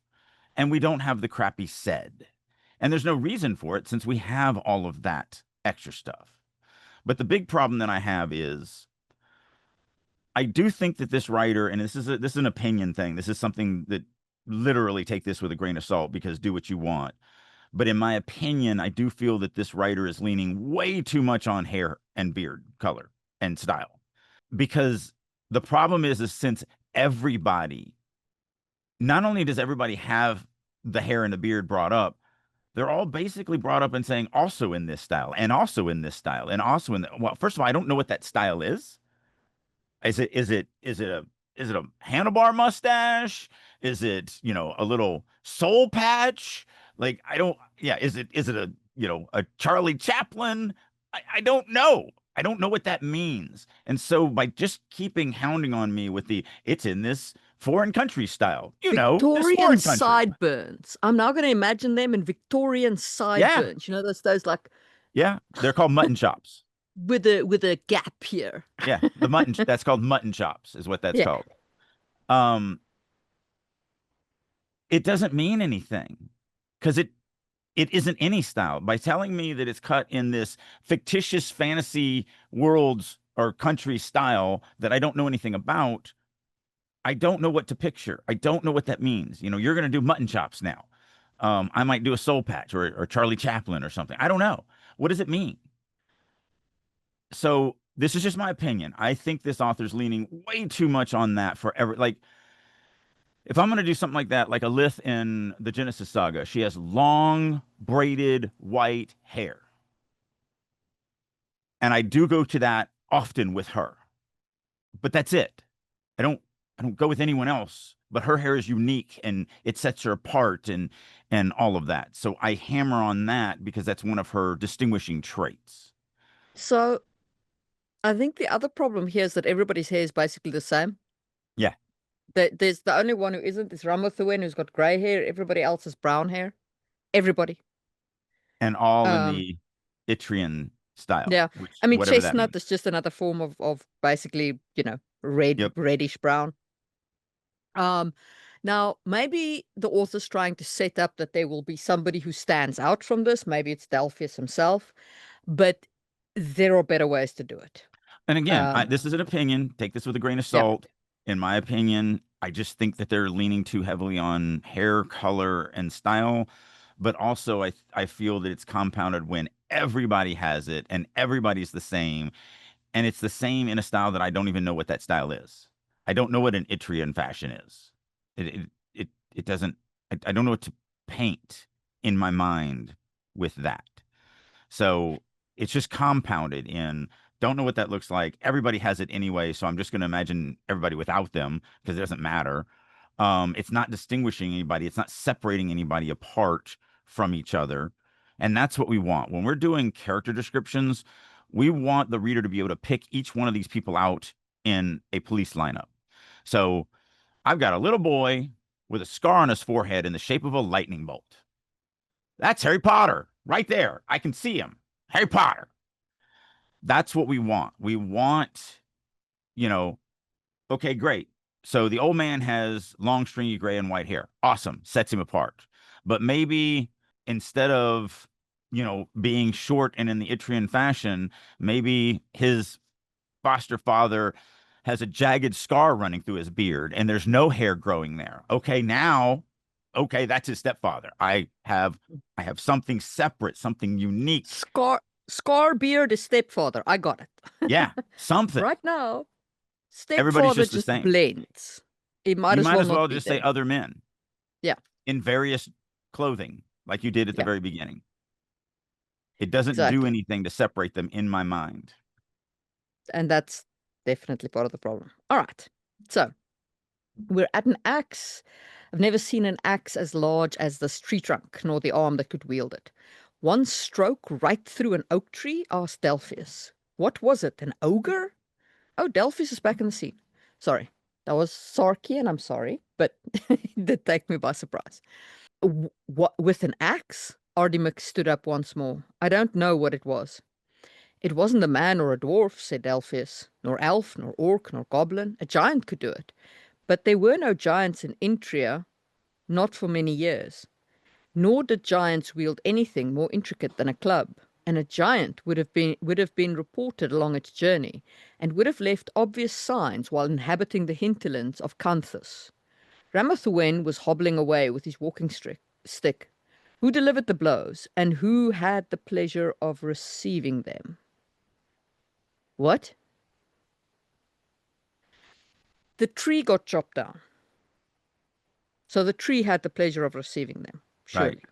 B: and we don't have the crappy said. And there's no reason for it since we have all of that extra stuff. But the big problem that I have is I do think that this writer, and this is an opinion thing. This is something that literally take this with a grain of salt because do what you want. But in my opinion, I do feel that this writer is leaning way too much on hair and beard color and style. Because the problem is since everybody, not only does everybody have the hair and the beard brought up, they're all basically brought up and saying also in this style and also in this style and also in the, well, first of all, I don't know what that style is. Is it a handlebar mustache? Is it, a little soul patch? Like I don't yeah, is it a Charlie Chaplin? I don't know. I don't know what that means. And so by just keeping hounding on me with the it's in this foreign country style, this
A: Victorian
B: foreign country.
A: sideburns. I'm now going to imagine them in Victorian
B: Yeah.
A: sideburns. You know, those like
B: Yeah. They're called mutton chops.
A: with a gap here.
B: Yeah. That's called mutton chops is what that's
A: Yeah.
B: called. Um, it doesn't mean anything because it isn't any style. By telling me that it's cut in this fictitious fantasy worlds or country style that I don't know anything about, I don't know what to picture. I don't know what that means. You're going to do mutton chops now. I might do a soul patch or Charlie Chaplin or something. I don't know. What does it mean? So this is just my opinion. I think this author's leaning way too much on that forever. Like if I'm going to do something like that, like a Lith in the Genesis saga, she has long braided white hair. And I do go to that often with her. But that's it. I don't I don't go with anyone else, but her hair is unique and it sets her apart and all of that. So I hammer on that because that's one of her distinguishing traits.
A: So I think the other problem here is that everybody's hair is basically the same.
B: Yeah,
A: There's the only one who isn't is Ramathuwen, who's got gray hair. Everybody else has brown hair. Everybody.
B: and all in
A: Um,
B: the Itrian style,
A: yeah.
B: which
A: I mean,
B: whatever that
A: chestnut
B: means.
A: is just another form of basically,
B: Yep.
A: reddish brown. Um, Now maybe the author's trying to set up that there will be somebody who stands out from this. Maybe it's Delphius himself, but there are better ways to do it.
B: And again,
A: Um,
B: this is an opinion. Take this with a grain of
A: yeah.
B: salt. In my opinion, I just think that they're leaning too heavily on hair color and style, but also I feel that it's compounded when everybody has it and everybody's the same, and it's the same in a style that I don't even know what that style is. I don't know what an Itrian fashion is. It doesn't. I don't know what to paint in my mind with that. So it's just compounded in don't know what that looks like. Everybody has it anyway, so I'm just going to imagine everybody without them because it doesn't matter. It's not distinguishing anybody. It's not separating anybody apart from each other. And that's what we want. When we're doing character descriptions, we want the reader to be able to pick each one of these people out in a police lineup. So I've got a little boy with a scar on his forehead in the shape of a lightning bolt. That's Harry Potter right there. I can see him. Harry Potter. That's what we want. We want, you know, okay, great. So the old man has long, stringy gray and white hair. Awesome. Sets him apart. But maybe instead of, being short and in the Itrian fashion, maybe his foster father has a jagged scar running through his beard and there's no hair growing there. Okay, that's his stepfather. I have something separate, something unique.
A: Scar Scarbeard is stepfather. I got it.
B: Yeah, something.
A: Right now,
B: Everybody's
A: stepfather
B: just the
A: just
B: same.
A: blends. It might
B: You
A: as
B: might
A: well
B: as well
A: not be
B: just say
A: there.
B: other men
A: Yeah,
B: in various clothing, like you did at the
A: yeah,
B: very beginning. It doesn't do
A: exactly.
B: anything to separate them in my mind.
A: And that's definitely part of the problem. All right. So we're at an axe. I've never seen an axe as large as this tree trunk, nor the arm that could wield it. One stroke right through an oak tree, asked Delphius. What was it, an ogre? Oh, Delphius is back in the scene. Sorry, that was Sarky, I'm sorry, but it did take me by surprise. What, with an axe? Artemis stood up once more. I don't know what it was. It wasn't a man or a dwarf, said Delphius, nor elf, nor orc, nor goblin. A giant could do it. But there were no giants in Intria, not for many years. Nor did giants wield anything more intricate than a club, and a giant would have been reported along its journey, and would have left obvious signs while inhabiting the hinterlands of Canthus. Ramathuwen was hobbling away with his walking stick. Who delivered the blows, and who had the pleasure of receiving them? What? The tree got chopped down, so the tree had the pleasure of receiving them,
B: Right.
A: surely.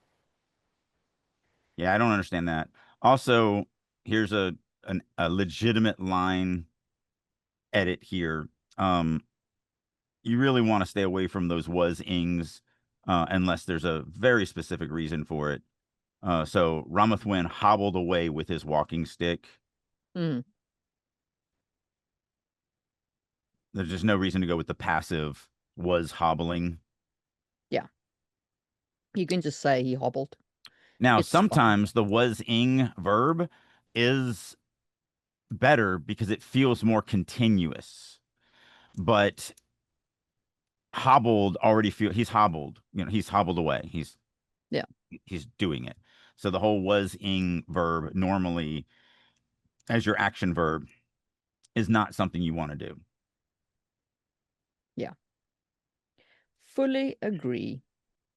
B: Yeah, I don't understand that. Also, here's a legitimate line edit here. Um, you really want to stay away from those was ings unless there's a very specific reason for it. So Ramathwin hobbled away with his walking stick.
A: Mm,
B: There's just no reason to go with the passive was hobbling.
A: yeah, you can just say he hobbled.
B: Now,
A: It's fine.
B: sometimes the was ing verb is better because it feels more continuous. But hobbled already feel he's hobbled. He's hobbled away.
A: Yeah,
B: He's doing it. So the whole was ing verb normally as your action verb is not something you want to do.
A: yeah. Fully agree.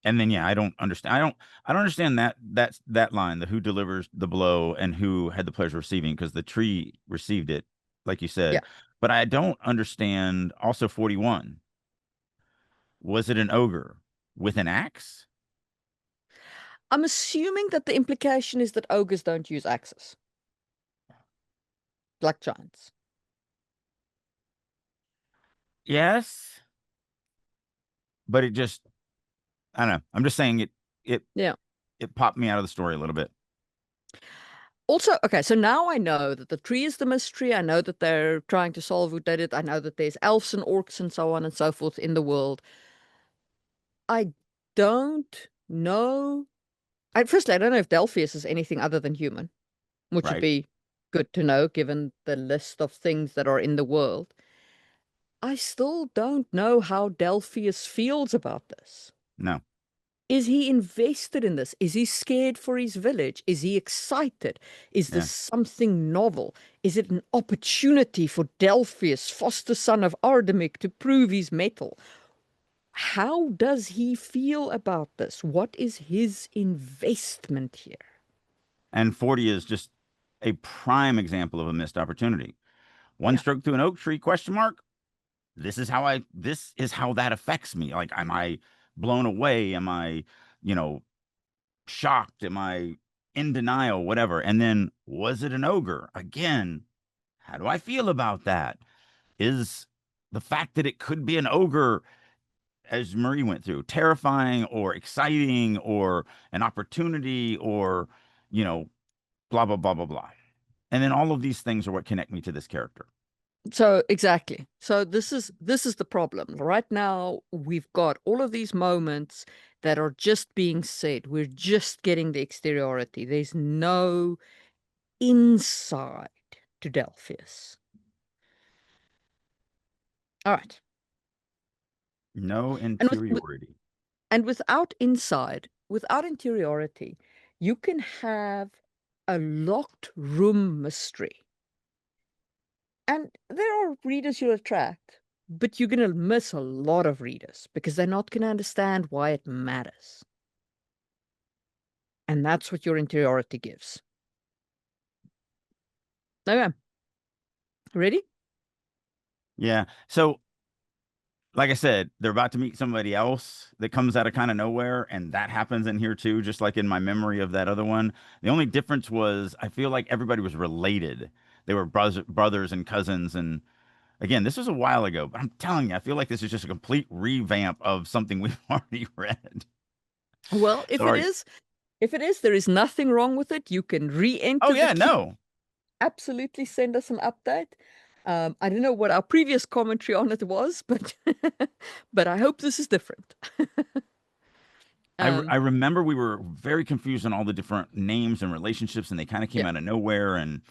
B: And then yeah, I don't understand. I don't understand that line, the who delivers the blow and who had the pleasure of receiving, because the tree received it, like you
A: Yeah.
B: said. But I don't understand also 41. Was it an ogre with an axe?
A: I'm assuming that the implication is that ogres don't use axes, like giants.
B: Yes. but it just, I don't know. I'm just saying it
A: Yeah.
B: it popped me out of the story a little bit.
A: Also, okay, so now I know that the tree is the mystery. I know that they're trying to solve who did it. I know that there's elves and orcs and so on and so forth in the world. I don't know. Firstly, I don't know if Delphius is anything other than human, which would
B: Right?
A: be good to know given the list of things that are in the world. I still don't know how Delphius feels about this.
B: No.
A: Is he invested in this? Is he scared for his village? Is he excited? Is this
B: Yeah.
A: something novel? Is it an opportunity for Delphius, foster son of Ardamic, to prove his mettle? How does he feel about this? What is his investment here?
B: And 40 is just a prime example of a missed opportunity. One
A: Yeah.
B: stroke through an oak tree, question mark. This is how that affects me. Like, am I blown away? Am I, you know, shocked? Am I in denial? Whatever. And then, was it an ogre? Again, how do I feel about that? Is the fact that it could be an ogre, as Marie went through, terrifying or exciting or an opportunity or, you know, blah, blah, blah, blah, blah. And then all of these things are what connect me to this character.
A: So exactly. So this is the problem. Right now, we've got all of these moments that are just being said. We're just getting the exteriority. There's no inside to Delphius. All right.
B: No
A: And
B: interiority.
A: without inside, without interiority, you can have a locked room mystery. And there are readers you'll attract, but you're going to miss a lot of readers because they're not going to understand why it matters. And that's what your interiority gives. Okay, ready?
B: Yeah. So, like I said, they're about to meet somebody else that comes out of kind of nowhere, and that happens in here too, just like in my memory of that other one. The only difference was I feel like everybody was related. They were brothers and cousins, and again, this was a while ago, but I'm telling you, I feel like this is just a complete revamp of something we've already read.
A: Well,
B: Sorry.
A: if it is, there is nothing wrong with it. You can
B: Oh
A: re-enter the
B: yeah,
A: queue.
B: no.
A: Absolutely send us an update. I don't know what our previous commentary on it was, but but I hope this is different.
B: I
A: Um,
B: remember we were very confused on all the different names and relationships, and they kind of came
A: yeah.
B: out of nowhere. And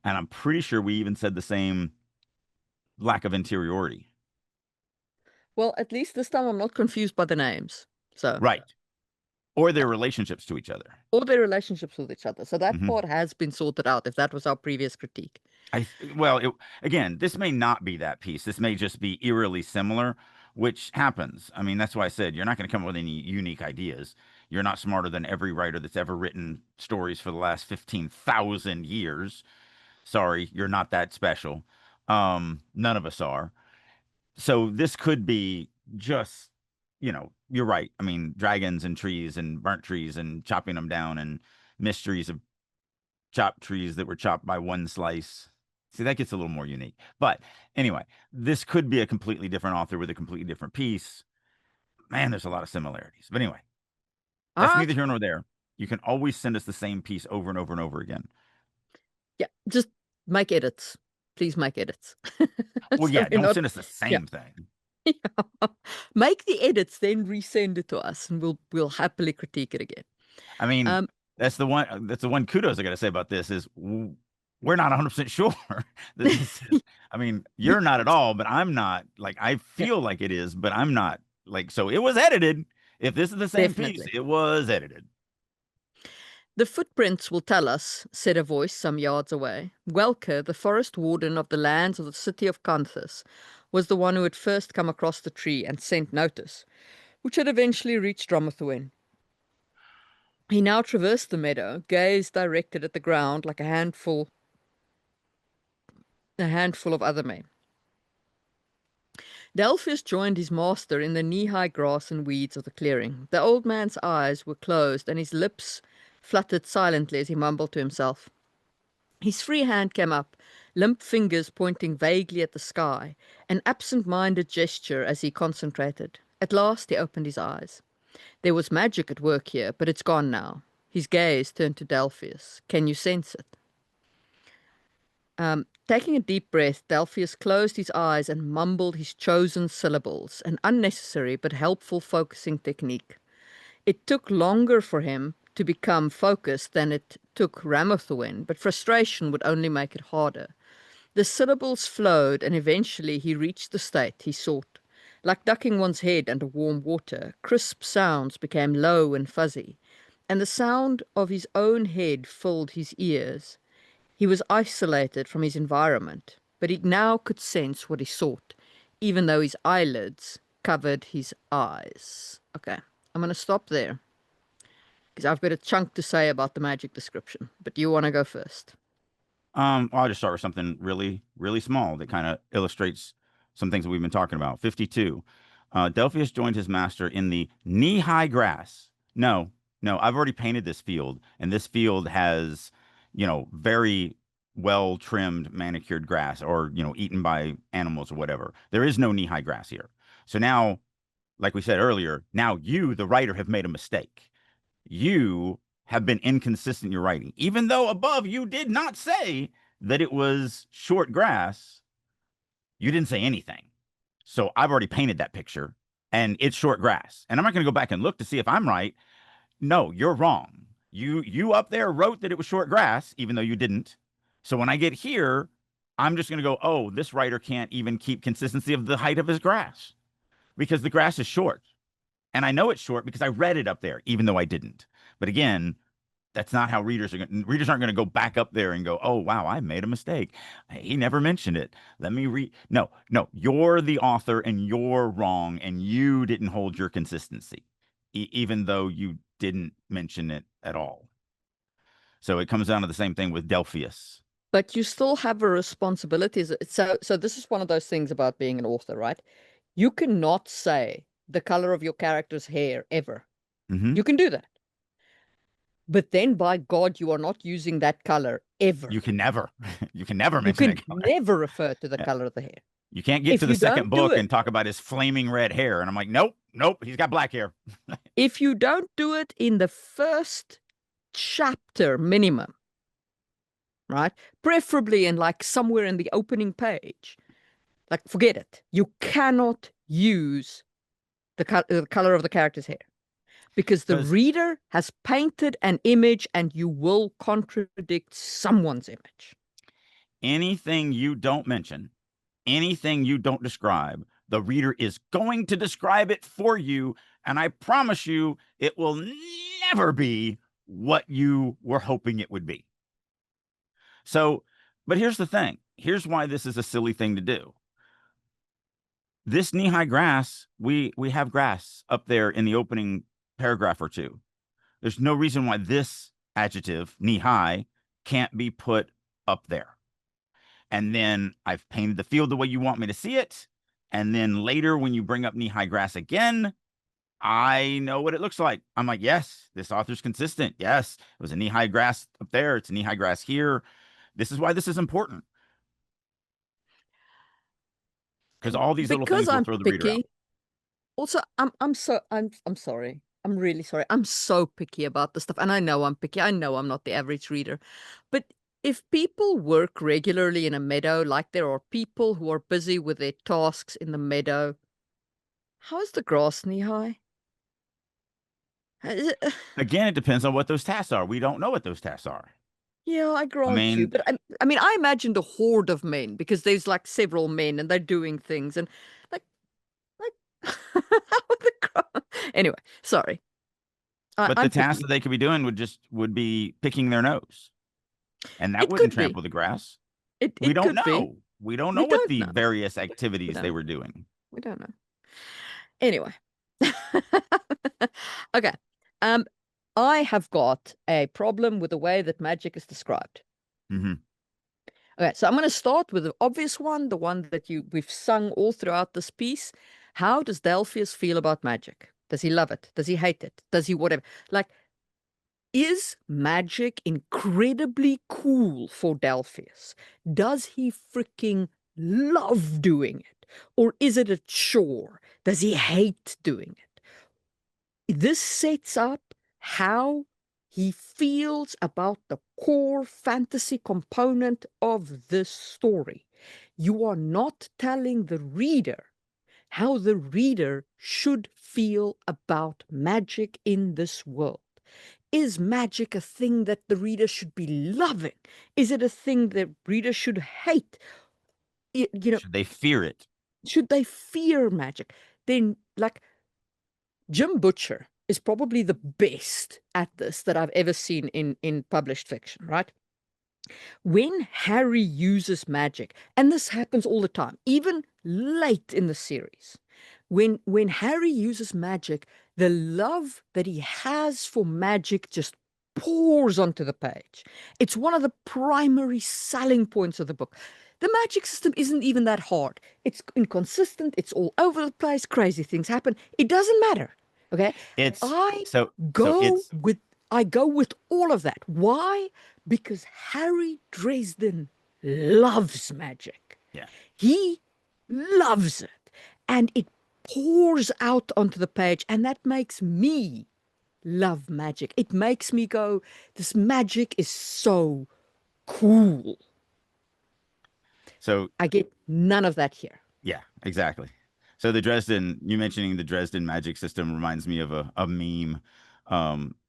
B: I'm pretty sure we even said the same lack of interiority.
A: Well, at least this time I'm not confused by the names. So,
B: Right. Or
A: yeah.
B: their relationships to each other.
A: Or their relationships with each other. So that
B: Hmm.
A: part has been sorted out, if that was our previous critique.
B: Well, again, this may not be that piece. This may just be eerily similar, which happens. I mean, that's why I said you're not going to come up with any unique ideas. You're not smarter than every writer that's ever written stories for the last 15,000 years. Sorry, you're not that special. None of us are. So this could be just, you're right. I mean, dragons and trees and burnt trees and chopping them down and mysteries of chopped trees that were chopped by one slice. See, that gets a little more unique. But anyway, this could be a completely different author with a completely different piece. Man, there's a lot of similarities. But anyway,
A: All
B: that's neither
A: right.
B: here nor there. You can always send us the same piece over and over and over again.
A: Yeah. Just make edits. Please make edits.
B: Well,
A: So
B: yeah,
A: we're
B: don't
A: not,
B: send us the
A: yeah.
B: same thing.
A: Make the edits, then resend it to us, and we'll happily critique it again.
B: I mean,
A: Um,
B: that's the one kudos I got to say about this is we're not 100% sure that this is, I mean,
A: the
B: you're not at all, but I'm not. Like, I
A: yeah,
B: feel like it is, but I'm not. Like, so it was edited. If this is the same piece,
A: definitely.
B: it was edited.
A: The footprints will tell us, said a voice some yards away. Welker, the forest warden of the lands of the city of Canthus, was the one who had first come across the tree and sent notice, which had eventually reached Dromothuin. He now traversed the meadow, gaze directed at the ground like a handful of other men. Delphus joined his master in the knee-high grass and weeds of the clearing. The old man's eyes were closed and his lips fluttered silently as he mumbled to himself. His free hand came up, limp fingers pointing vaguely at the sky, an absent-minded gesture as he concentrated. At last he opened his eyes. There was magic at work here, but it's gone now. His gaze turned to Delphius. Can you sense it? Taking a deep breath, Delphius closed his eyes and mumbled his chosen syllables, an unnecessary but helpful focusing technique. It took longer for him to become focused than it took Ramothwin, but frustration would only make it harder. The syllables flowed, and eventually he reached the state he sought. Like ducking one's head under warm water, crisp sounds became low and fuzzy, and the sound of his own head filled his ears. He was isolated from his environment, but he now could sense what he sought, even though his eyelids covered his eyes. Okay, I'm going to stop there because I've got a chunk to say about the magic description, but you want to go first.
B: I'll just start with something really, really small that kind of illustrates some things that we've been talking about. 52. Delphius joined his master in the knee-high grass. No, no, I've already painted this field, and this field has, very well trimmed, manicured grass, or, eaten by animals or whatever. There is no knee-high grass here. So now, like we said earlier, now you, the writer, have made a mistake. You have been inconsistent in your writing. Even though above you did not say that it was short grass, you didn't say anything. So I've already painted that picture and it's short grass. And I'm not going to go back and look to see if I'm right. No, you're wrong. You up there wrote that it was short grass, even though you didn't. So when I get here, I'm just going to go, oh, this writer can't even keep consistency of the height of his grass because the grass is short. And I know it's short because I read it up there, even though I didn't. But again, that's not how readers aren't going to go back up there and go, oh wow, I made a mistake, he never mentioned it, let me read. No, no, you're the author and you're wrong and you didn't hold your consistency, even though you didn't mention it at all. So it comes down to the same thing with Delphius.
A: But you still have a responsibility. So this is one of those things about being an author, right? You cannot say the color of your character's hair ever.
B: Mm-hmm.
A: You can do that. But then, by God, you are not using that color ever.
B: You can never you can never
A: You
B: mention
A: can
B: that color.
A: never refer to the
B: Yeah.
A: color of the hair.
B: You can't get
A: If
B: to the
A: you
B: second
A: don't do
B: book
A: it,
B: and talk about his flaming red hair and I'm like, nope, nope, he's got black hair.
A: if you don't do it in the first chapter minimum, right? Preferably in like somewhere in the opening page, like forget it. You cannot use the color of the character's hair because the
B: Because
A: reader has painted an image and you will contradict someone's image.
B: anything you don't mention, anything you don't describe, the reader is going to describe it for you. And I promise you, it will never be what you were hoping it would be. So, but here's the thing. Here's why this is a silly thing to do. This knee-high grass, we have grass up there in the opening paragraph or two. There's no reason why this adjective, knee-high, can't be put up there. And then I've painted the field the way you want me to see it. And then later, when you bring up knee-high grass again, I know what it looks like. I'm like, yes, this author's consistent. Yes, it was a knee-high grass up there. It's a knee-high grass here. This is why this is important. Because all these little
A: Because
B: things will
A: I'm
B: throw the reader out.
A: picky. Also, I'm sorry. I'm really sorry. I'm so picky about this stuff. And I know I'm picky. I know I'm not the average reader. But if people work regularly in a meadow, like there are people who are busy with their tasks in the meadow, how is the grass knee high?
B: Again, it depends on what those tasks are. We don't know what those tasks are.
A: Yeah, I
B: I
A: grant you.
B: mean,
A: But I mean, I imagined a horde of men because there's like several men and they're doing things and like, like, how would the grass? Anyway, sorry.
B: but the
A: I'm
B: task that
A: picky.
B: they could be doing would be picking their nose, and that
A: It
B: wouldn't
A: could be.
B: trample the grass. We
A: It
B: don't
A: could be.
B: know. We don't know
A: We
B: what
A: don't
B: the
A: know.
B: various
A: We
B: activities
A: don't
B: they
A: know.
B: were doing.
A: We don't know. Anyway. Okay. Um, I have got a problem with the way that magic is described.
B: Mm-hmm.
A: Okay, so I'm going to start with the obvious one, the one that we've sung all throughout this piece. How does Delphius feel about magic? Does he love it? Does he hate it? Does he whatever? Like, is magic incredibly cool for Delphius? Does he freaking love doing it? Or is it a chore? Does he hate doing it? This sets up how he feels about the core fantasy component of this story. You are not telling the reader how the reader should feel about magic in this world. Is magic a thing that the reader should be loving? Is it a thing the reader should hate? You know,
B: Should they fear it?
A: should they fear magic? Then, like, Jim Butcher is probably the best at this that I've ever seen in published fiction, right? When Harry uses magic, and this happens all the time, even late in the series, when Harry uses magic, the love that he has for magic just pours onto the page. It's one of the primary selling points of the book. The magic system isn't even that hard. It's inconsistent, it's all over the place, crazy things happen. It doesn't matter. Okay?
B: It's
A: I
B: so
A: go
B: it's
A: with I go with all of that. Why? Because Harry Dresden loves magic.
B: yeah.
A: He loves it. And it pours out onto the page. And that makes me love magic. It makes me go, this magic is so cool.
B: So
A: I get none of that here.
B: yeah, exactly. So the Dresden, you mentioning the Dresden magic system reminds me of a meme.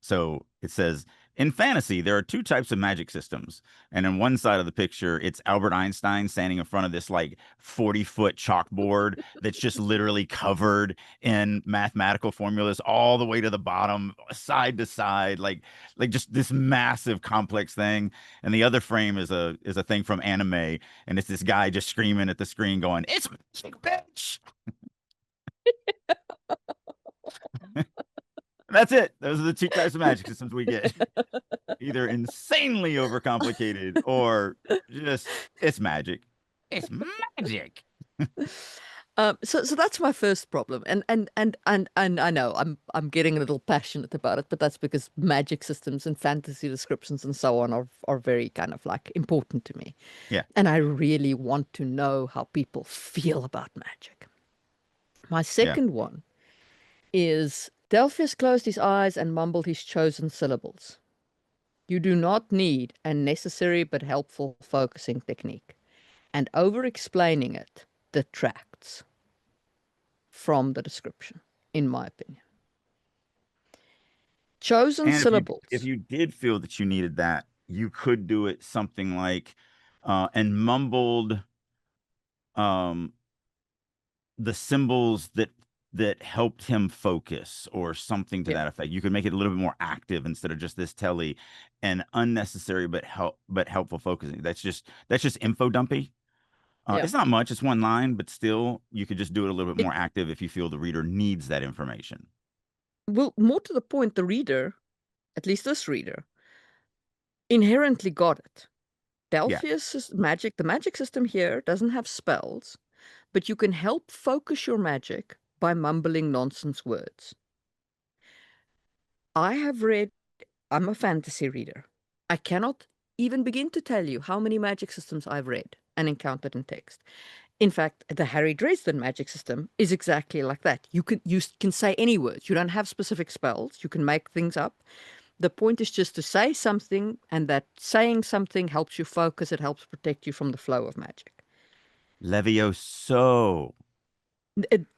B: So it says in fantasy, there are two types of magic systems. And on one side of the picture, it's Albert Einstein standing in front of this like 40-foot chalkboard that's just literally covered in mathematical formulas all the way to the bottom, side to side, like just this massive complex thing. And the other frame is a thing from anime, and it's this guy just screaming at the screen going, "It's magic, bitch!" That's it. Those are the two types of magic systems we get. Either insanely overcomplicated or just it's magic. It's magic.
A: So that's my first problem, and I know I'm getting a little passionate about it, but that's because magic systems and fantasy descriptions and so on are very kind of like important to me,
B: Yeah.
A: and I really want to know how people feel about magic. My
B: Yeah.
A: second one is Delphius closed his eyes and mumbled his chosen syllables. You do not need a necessary but helpful focusing technique, and over-explaining it detracts from the description, in my opinion. Chosen
B: And if
A: syllables.
B: you did feel that you needed that, you could do it something like and mumbled um the symbols that helped him focus or something to
A: Yeah,
B: that effect. You could make it a little bit more active instead of just this telly and unnecessary but helpful focusing. That's just info dumpy.
A: yeah.
B: It's not much, it's one line, but still you could just do it a little bit
A: It
B: more active if you feel the reader needs that information.
A: will, more to the point, the reader, at least this reader, inherently got it.
B: Yeah.
A: The magic system here doesn't have spells, but you can help focus your magic by mumbling nonsense words. I have read, I'm a fantasy reader. I cannot even begin to tell you how many magic systems I've read and encountered in text. In fact, the Harry Dresden magic system is exactly like that. You can say any words. You don't have specific spells. You can make things up. The point is just to say something, and that saying something helps you focus. It helps protect you from the flow of magic.
B: Levioso.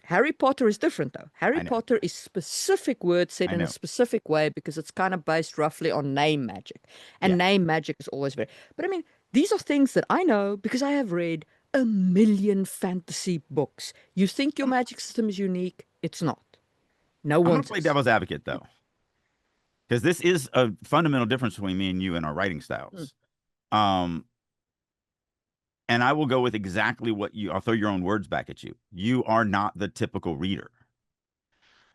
A: Harry Potter is different, though. Harry
B: I know.
A: Potter is specific words said
B: I
A: in a
B: know.
A: specific way because it's kind of based roughly on name magic.
B: Yeah.
A: And name magic is always very. But I mean, these are things that I know because I have read a million fantasy books. You think your magic system is unique? It's not. No
B: I'm going to
A: one's
B: play
A: is.
B: devil's advocate though, because this is a fundamental difference between me and you in our writing
A: Mm,
B: styles. Um, and I will go with exactly what I'll throw your own words back at you. You are not the typical reader.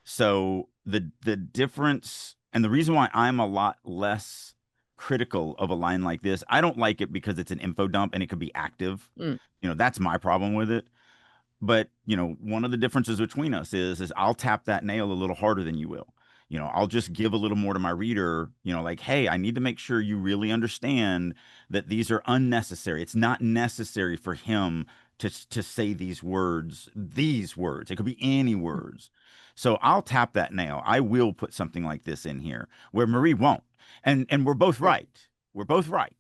B: So the difference and the reason why I'm a lot less critical of a line like this, I don't like it because it's an info dump and it could be active.
A: mm.
B: That's my problem with it. But, one of the differences between us is I'll tap that nail a little harder than you will. I'll just give a little more to my reader, like, hey, I need to make sure you really understand that these are unnecessary. It's not necessary for him to say these words. It could be any words. So I'll tap that nail. I will put something like this in here where Marie won't. And we're both
A: Yeah.
B: right. We're both right.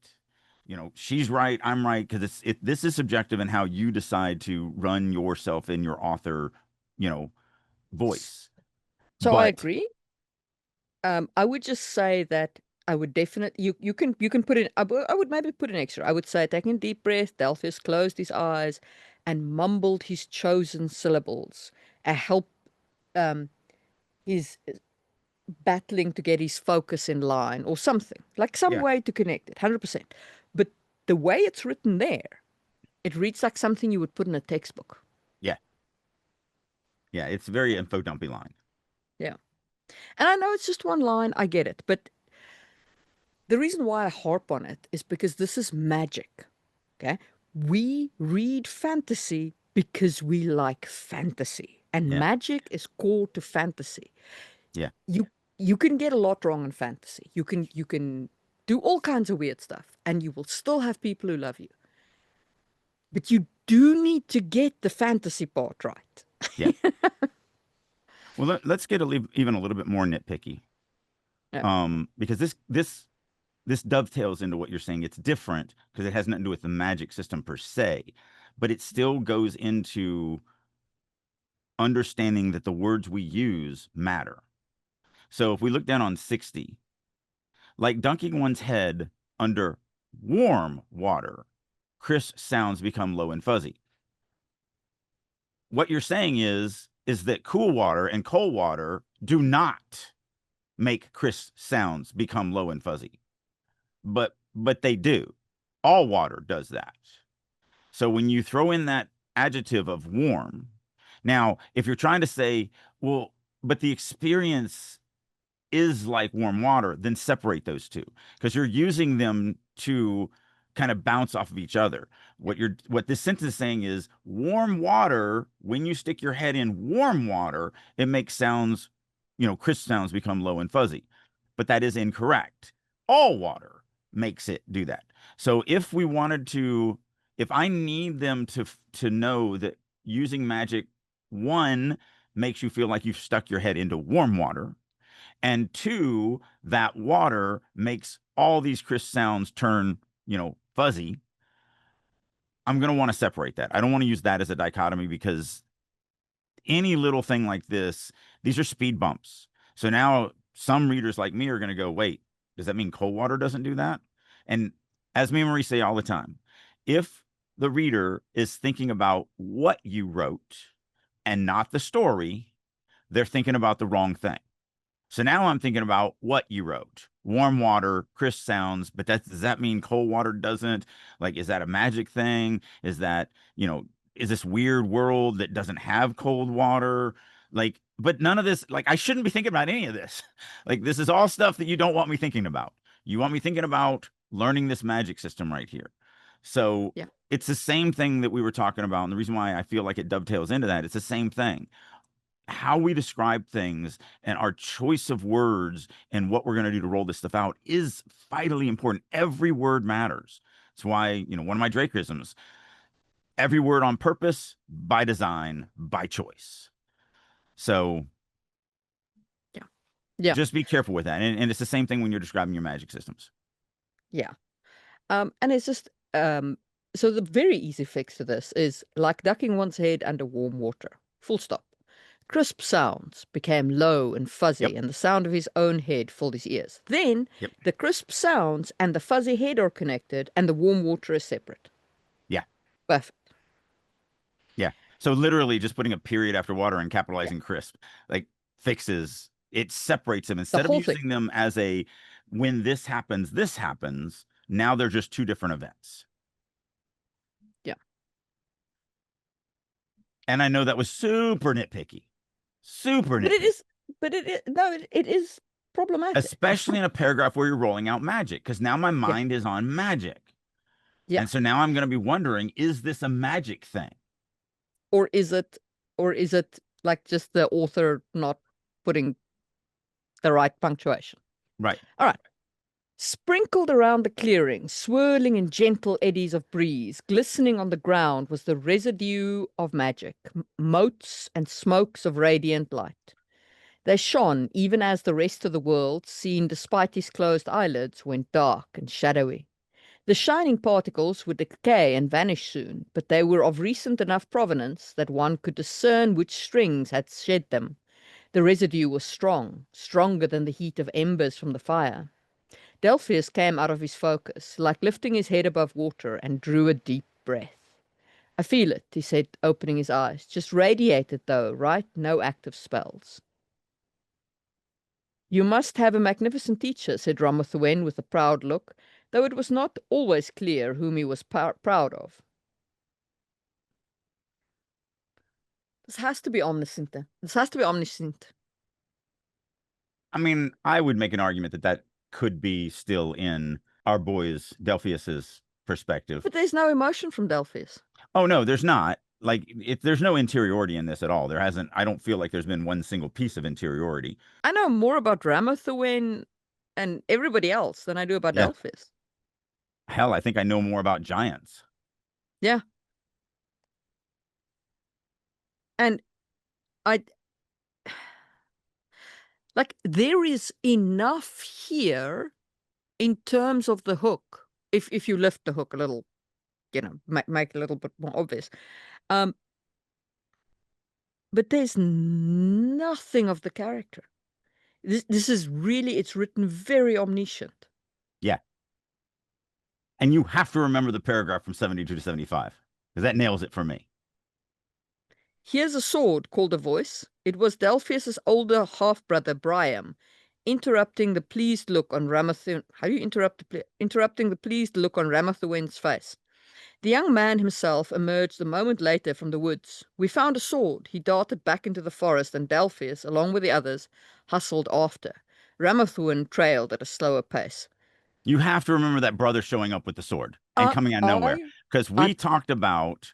B: She's right, I'm right, because this is subjective in how you decide to run yourself in your author, you know, voice.
A: So I
B: But
A: agree. I would just say that I would definitely you can put in I would maybe put an extra. I would say taking a deep breath, Delphus closed his eyes and mumbled his chosen syllables. A help his battling to get his focus in line or something. Like some
B: yeah,
A: way to connect it, 100%. But the way it's written there, it reads like something you would put in a textbook.
B: yeah, yeah, it's very info dumpy line.
A: Yeah. And I know it's just one line, I get it, but the reason why I harp on it is because this is magic. Okay. We read fantasy because we like fantasy, and
B: Yeah,
A: magic is core to fantasy.
B: yeah,
A: You you can get a lot wrong in fantasy. You can do all kinds of weird stuff, and you will still have people who love you. But you do need to get the fantasy part right.
B: yeah. Well, let's get even a little bit more nitpicky.
A: Yeah.
B: Because this dovetails into what you're saying. It's different because it has nothing to do with the magic system per se, but it still goes into understanding that the words we use matter. So if we look down on 60, like dunking one's head under warm water, crisp sounds become low and fuzzy. What you're saying is that cool water and cold water do not make crisp sounds become low and fuzzy. But they do. All water does that. So when you throw in that adjective of warm, now if you're trying to say, well, but the experience is like warm water, then separate those two because you're using them to kind of bounce off of each other. What this sentence is saying is warm water, when you stick your head in warm water, it makes sounds, crisp sounds become low and fuzzy. But that is incorrect. All water makes it do that. So if I need them to know that using magic, one makes you feel like you've stuck your head into warm water, and two, that water makes all these crisp sounds turn, fuzzy. I'm going to want to separate that. I don't want to use that as a dichotomy because any little thing like this, these are speed bumps. So now some readers like me are going to go, wait, does that mean cold water doesn't do that? And as me and Marie say all the time, if the reader is thinking about what you wrote and not the story, they're thinking about the wrong thing. So now I'm thinking about what you wrote. Warm water, crisp sounds, but does that mean cold water doesn't? Like, is that a magic thing? Is that, is this weird world that doesn't have cold water? Like, but none of this, like, I shouldn't be thinking about any of this. Like, this is all stuff that you don't want me thinking about. You want me thinking about learning this magic system right here. So
A: Yeah.
B: it's the same thing that we were talking about. And the reason why I feel like it dovetails into that, it's the same thing. How we describe things and our choice of words and what we're going to do to roll this stuff out is vitally important. Every word matters. That's why, one of my Drakeisms, every word on purpose, by design, by choice. So
A: Yeah. Yeah.
B: just be careful with that. And it's the same thing when you're describing your magic systems.
A: Yeah. And it's just so the very easy fix to this is like ducking one's head under warm water. Full stop. Crisp sounds became low and
B: Yep.
A: fuzzy, and the sound of his own head filled his ears. Then
B: Yep.
A: the crisp sounds and the fuzzy head are connected, and the warm water is separate.
B: Yeah.
A: Perfect.
B: Yeah. So literally just putting a period after water and
A: Yeah.
B: capitalizing crisp, like fixes, it separates them
A: The
B: instead of
A: whole thing.
B: using them as a when this happens. Now they're just two different events.
A: Yeah.
B: And I know that was super nitpicky, super
A: But it
B: nitpicky,
A: is, but no, it is problematic.
B: especially in a paragraph where you're rolling out magic, because now my
A: Yeah.
B: mind is on magic.
A: Yeah.
B: And so now I'm going to be wondering, is this a magic thing?
A: Or is it, or is it like just the author not putting the right punctuation?
B: Right.
A: All right. Sprinkled around the clearing, swirling in gentle eddies of breeze, glistening on the ground was the residue of magic, motes and smokes of radiant light. They shone even as the rest of the world, seen despite his closed eyelids, went dark and shadowy. The shining particles would decay and vanish soon, but they were of recent enough provenance that one could discern which strings had shed them. The residue was strong, stronger than the heat of embers from the fire. Delphius came out of his focus, like lifting his head above water, and drew a deep breath. I feel it, he said, opening his eyes. Just radiated, though, right? No active spells. You must have a magnificent teacher, said Ramathuwen with a proud look, though it was not always clear whom he was proud of. This has to be omniscient. This has to be omniscient.
B: I mean, I would make an argument that that could be still in our boys Delphius's perspective.
A: But there's no emotion from Delphius.
B: Oh no, there's not. Like there's no interiority in this at all. There hasn't. I don't feel like there's been one single piece of interiority.
A: I know more about Ramathuwen and everybody else than I do about
B: Yeah.
A: Delphius.
B: Hell, I think I know more about giants.
A: Yeah. And I like there is enough here in terms of the hook. If you lift the hook a little, make it a little bit more obvious. Um, but there's nothing of the character. This is really, it's written very omniscient.
B: Yeah. And you have to remember the paragraph from 72 to 75 because that nails it for me.
A: Here's a sword, called a voice. It was Delphius's older half-brother, Priam, interrupting the pleased look on Ramathuwen. How do you interrupting the pleased look on Ramathuwen's face? The young man himself emerged a moment later from the woods. We found a sword. He darted back into the forest, and Delphius, along with the others, hustled after. Ramathuwen trailed at a slower pace.
B: You have to remember that brother showing up with the sword and
A: I,
B: coming out of nowhere
A: I,
B: because
A: I,
B: we talked about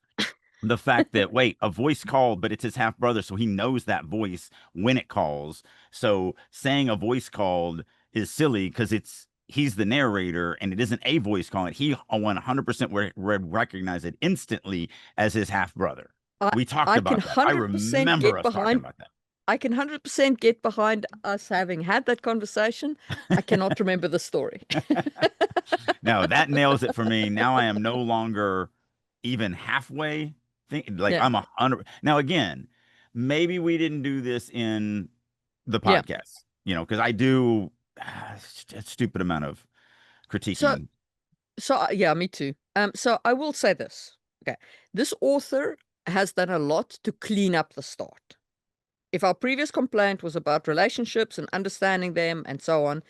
B: the fact that wait, a voice called, but it's his half brother, so he knows that voice when it calls. So saying a voice called is silly because he's the narrator and it isn't a voice calling it. He 100% would recognize it instantly as his half brother.
A: I,
B: We talked
A: I can
B: about that. I
A: 100%
B: remember
A: get
B: us talking
A: behind.
B: about that.
A: I can 100% get behind us having had that conversation. I cannot remember the story.
B: No, that nails it for me. Now I am no longer even halfway like
A: Yeah,
B: I'm 100. Now again, maybe we didn't do this in the
A: yeah.
B: podcast, because I do a stupid amount of
A: So,
B: critiquing.
A: yeah, me too. So I will say this. Okay, this author has done a lot to clean up the start. If our previous complaint was about relationships and understanding them and so on,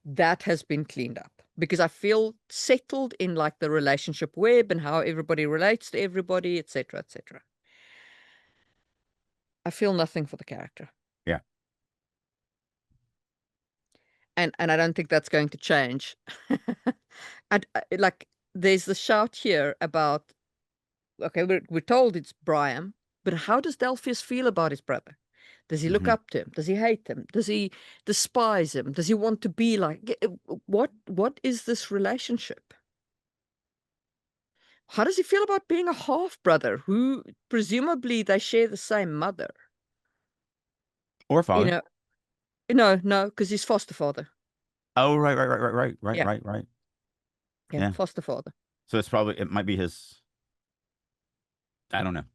A: that has been cleaned up because I feel settled in like the relationship web and how everybody relates to everybody, etc., etc. I feel nothing for the character.
B: Yeah.
A: And I don't think that's going to change. And like there's the shout here about okay, we're told it's Brian, but how does Delphius feel about his brother? Does he look
B: Hmm.
A: up to him? Does he hate him? Does he despise him? Does he want to be like what is this relationship? How does he feel about being a half brother who presumably they share the same mother?
B: Or
A: You
B: father.
A: know, no, because he's foster father.
B: Oh, right, right, right, right, right, right,
A: Yeah,
B: right, right.
A: yeah,
B: Yeah.
A: foster father.
B: So it might be his. I don't know.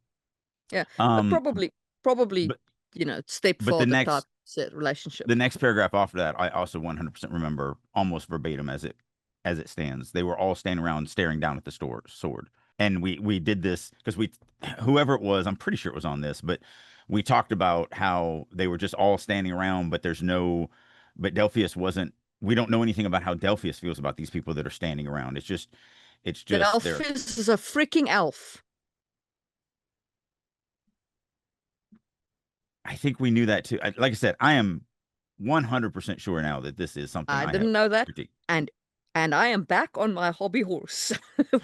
A: Yeah, but
B: Um,
A: probably,
B: but but
A: stepfather type relationship.
B: the next paragraph after that, I also 100% remember almost verbatim as it stands. They were all standing around staring down at the sword. And we did this because whoever it was, I'm pretty sure it was on this, but we talked about how they were just all standing around, but Delphius wasn't. We don't know anything about how Delphius feels about these people that are standing around. It's just they're.
A: Delphis is a freaking elf.
B: I think we knew that too. Like I said, I am 100% sure now that this is something
A: I
B: I have
A: didn't know that,
B: critiqued.
A: and I am back on my hobby horse.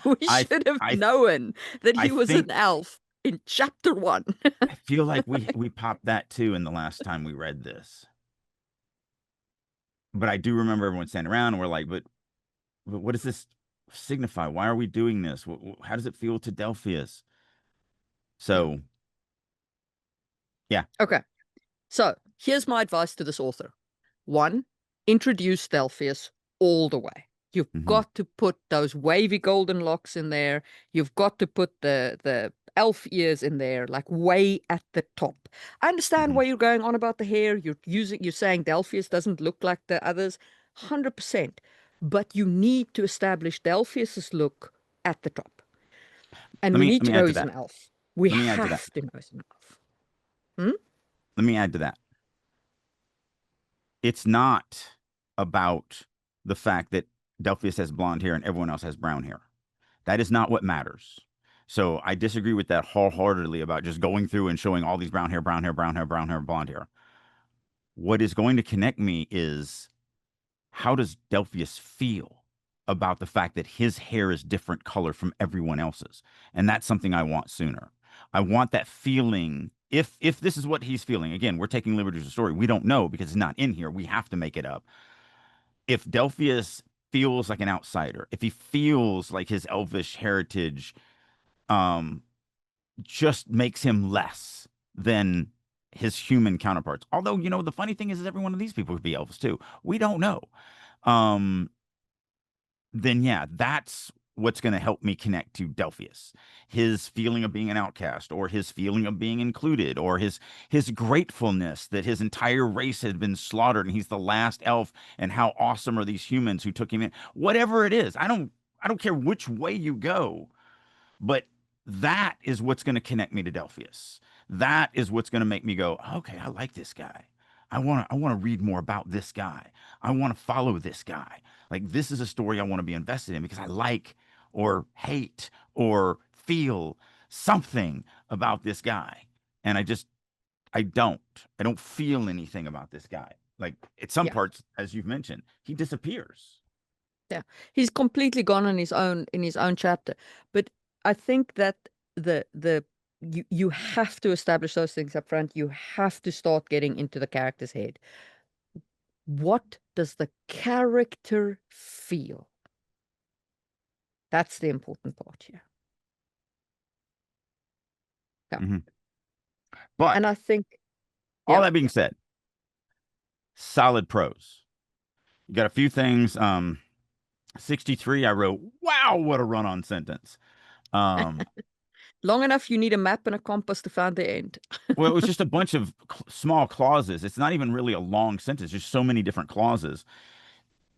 A: We
B: I
A: should have
B: I
A: known that
B: I
A: he was an
B: think
A: elf in chapter one.
B: I feel like we popped that too in the last time we read this. But I do remember everyone standing around and we're like, but what does this signify? Why are we doing this? How does it feel to Delphius?
A: Yeah.
B: So yeah.
A: Okay. So here's my advice to this author. One, introduce Delphius all the way. You've
B: Hmm.
A: got to put those wavy golden locks in there. You've got to put the elf ears in there, like way at the top. I understand
B: Hmm.
A: why you're going on about the hair. You're saying Delphius doesn't look like the others, 100%. But you need to establish Delphius's look at the top. And we
B: Let
A: need
B: me
A: to know
B: add to
A: he's an
B: that.
A: elf. We
B: Let me add to that.
A: have to know he's an elf. Hmm?
B: Let me add to that. It's not about the fact that Delphius has blonde hair and everyone else has brown hair. That is not what matters. So I disagree with that wholeheartedly about just going through and showing all these brown hair, brown hair, brown hair, brown hair, blonde hair. What is going to connect me is, how does Delphius feel about the fact that his hair is different color from everyone else's? And that's something I want sooner. I want that feeling. If this is what he's feeling, again, we're taking liberties with the story. We don't know because it's not in here. We have to make it up. If Delphius feels like an outsider, if he feels like his elvish heritage um just makes him less than his human counterparts. Although, the funny thing is every one of these people could be elves too. We don't know. Um, then yeah, that's what's going to help me connect to Delphius. His feeling of being an outcast, or his feeling of being included, or his gratefulness that his entire race had been slaughtered and he's the last elf, and how awesome are these humans who took him in. Whatever it is, I don't care which way you go, but that is what's going to connect me to Delphius. That is what's going to make me go, okay, I like this guy. I want to read more about this guy. I want to follow this guy. Like, this is a story I want to be invested in because I like or hate or feel something about this guy. And I don't feel anything about this guy. Like, at some
A: Yeah.
B: parts, as you've mentioned, he disappears.
A: Yeah, he's completely gone on his own chapter. But I think that the you have to establish those things up front. You have to start getting into the character's head. What does the character feel? That's the important part here. Yeah.
B: Mhm. But
A: And I think,
B: all
A: yeah,
B: that being said, solid prose. You got a few things. 63, I wrote, wow, what a run on sentence. Um,
A: long enough you need a map and a compass to find the end.
B: well, it was just a bunch of small clauses. It's not even really a long sentence, just so many different clauses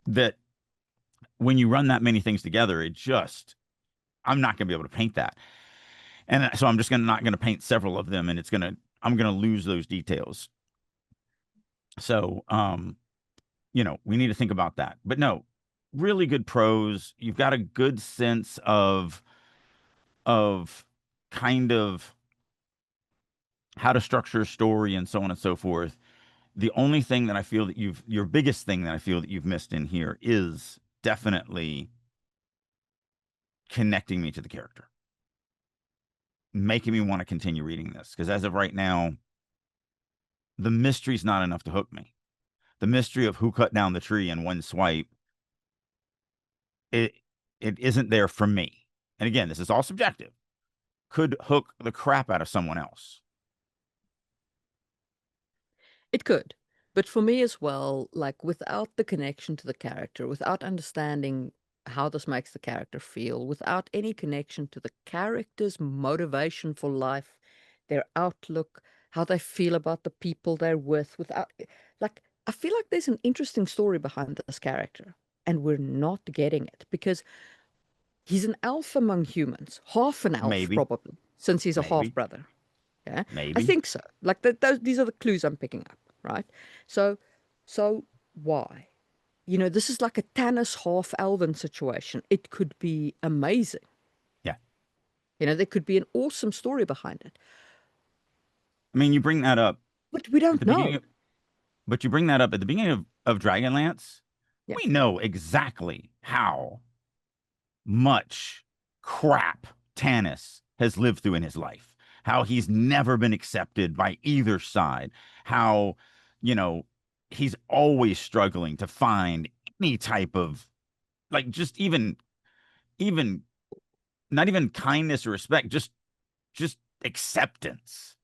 B: that when you run that many things together, I'm not going to be able to paint that. And so I'm just not going to paint several of them, and I'm going to lose those details. So, we need to think about that. But no, really good prose. You've got a good sense of kind of how to structure a story and so on and so forth. The only thing that I feel that your biggest thing that I feel that you've missed in here is definitely connecting me to the character, making me want to continue reading this. Because as of right now, the mystery's not enough to hook me. The mystery of who cut down the tree in one swipe, it it isn't there for me. And again, this is all subjective. Could hook the crap out of someone else.
A: It could. But for me as well, like without the connection to the character, without understanding how this makes the character feel, without any connection to the character's motivation for life, their outlook, how they feel about the people they're with, like, I feel like there's an interesting story behind this character, and we're not getting it because he's an elf among humans, half an elf
B: Maybe,
A: probably, since he's a half
B: maybe,
A: brother. Yeah, I
B: maybe.
A: think so. Like these are the clues I'm picking up, right? So, so why? This is like a Tannis half elven situation. It could be amazing.
B: Yeah.
A: There could be an awesome story behind it,
B: I mean, you bring that up
A: but we
B: at
A: don't
B: the beginning
A: know.
B: of, but you bring that up at the beginning of Dragonlance.
A: Yeah,
B: We know exactly how much crap Tanis has lived through in his life, how he's never been accepted by either side, how, you know, he's always struggling to find any type of like just even not even kindness or respect, just acceptance.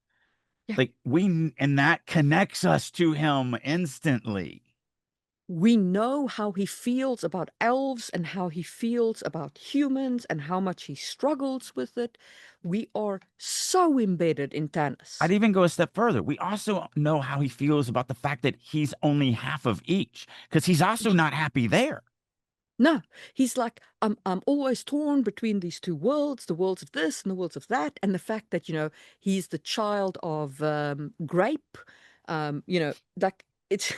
A: Yeah.
B: Like and that connects us to him instantly.
A: We know how he feels about elves and how he feels about humans and how much he struggles with it. We are so embedded in
B: I'd
A: Tanis.
B: even go a step further. We also know how he feels about the fact that he's only half of each, because he's also not happy there.
A: No, he's like, I'm always torn between these two worlds, the worlds of this and the worlds of that, and the fact that, he's the child of Grape, like it's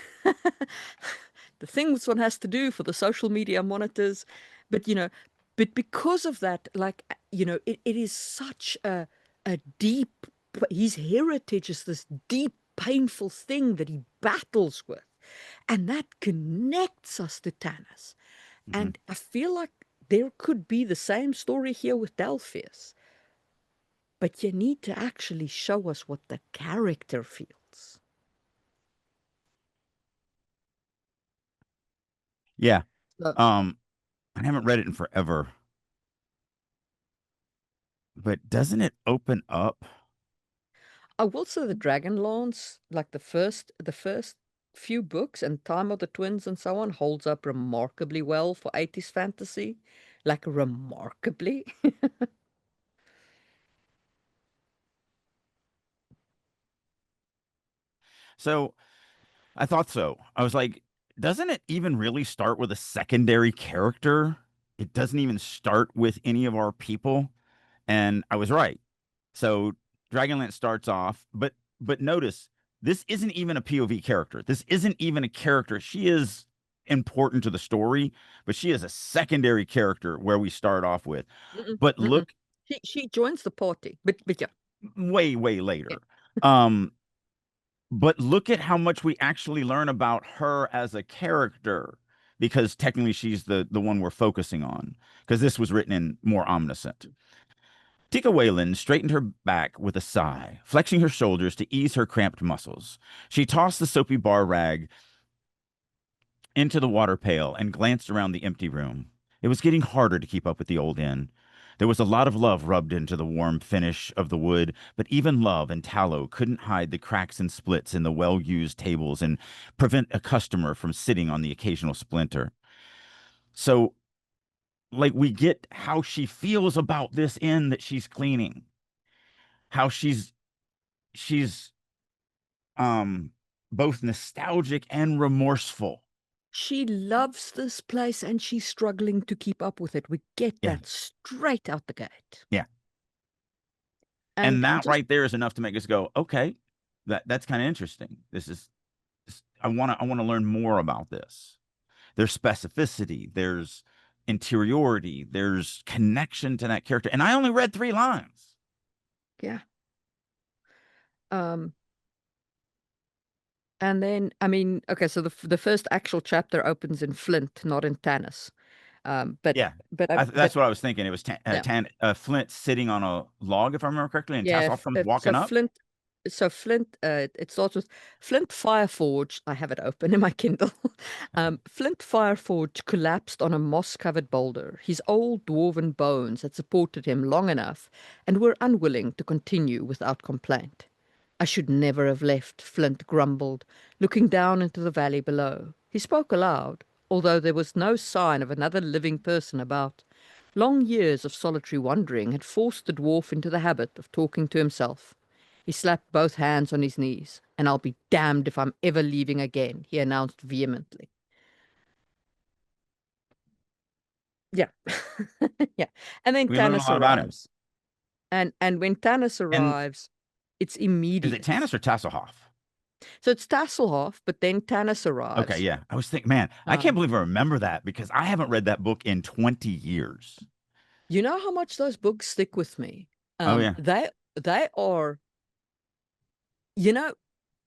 A: the things one has to do for the social media monitors. But but because of that, like it is such a deep his heritage is this deep, painful thing that he battles with. And that connects us to Tanis.
B: Mhm.
A: And I feel like there could be the same story here with Delphius, but you need to actually show us what the character feels.
B: Yeah.
A: So
B: Um, I haven't read it in forever, but doesn't it open up?
A: I will say the Dragonlance, like the first few books and Time of the Twins and so on, holds up remarkably well for 80s fantasy. Like remarkably.
B: So I thought so. I was like, doesn't it even really start with a secondary character? It doesn't even start with any of our people. And I was right. So Dragonlance starts off, but notice this isn't even a POV character. This isn't even a character. She is important to the story, but she is a secondary character where we start off with.
A: Mm-mm,
B: But
A: mm-mm.
B: look
A: She joins the party, but yeah,
B: way
A: yeah,
B: later. Um, but look at how much we actually learn about her as a character, because technically she's the one we're focusing on, because this was written in more omniscient. Tika Whalen straightened her back with a sigh, flexing her shoulders to ease her cramped muscles. She tossed the soapy bar rag into the water pail and glanced around the empty room. It was getting harder to keep up with the old inn. There was a lot of love rubbed into the warm finish of the wood, but even love and tallow couldn't hide the cracks and splits in the well-used tables and prevent a customer from sitting on the occasional splinter. So, like, we get how she feels about this inn that she's cleaning, how she's both nostalgic and remorseful.
A: she loves this place and she's struggling to keep up with it. We get
B: Yeah.
A: that straight out the gate.
B: Yeah. And
A: And
B: that
A: just,
B: right there is enough to make us go, okay, that's kind of interesting. I want to learn more about this. There's specificity, there's interiority, there's connection to that character. And I only read 3 lines.
A: yeah. Um, and then, I mean, okay, so the first actual chapter opens in Flint, not in Tanis. But
B: Yeah.
A: but
B: That's what I was thinking. It was
A: yeah.
B: Flint sitting on a log, if I remember correctly, and
A: Yeah,
B: Tassoff comes walking up.
A: So Flint, it starts with Flint Fireforge. I have it open in my Kindle. Flint Fireforge collapsed on a moss-covered boulder. His old dwarven bones had supported him long enough and were unwilling to continue without complaint. I should never have left, Flint grumbled, looking down into the valley below. He spoke aloud, although there was no sign of another living person about. Long years of solitary wandering had forced the dwarf into the habit of talking to himself. He slapped both hands on his knees. "And I'll be damned if I'm ever leaving again," he announced vehemently. Yeah. Yeah. And then
B: We learn a
A: Tanis
B: lot about him.
A: arrives. And when Tanis
B: And
A: arrives, it's
B: is it Tanis
A: immediate.
B: or Tasselhoff?
A: So it's Tasselhoff, but then Tanis
B: Okay,
A: arrives.
B: yeah. I was thinking, man, I can't
A: Um,
B: believe I remember that because I haven't read that book in 20 years.
A: you know how much those books stick with me?
B: Oh yeah.
A: They are, you know,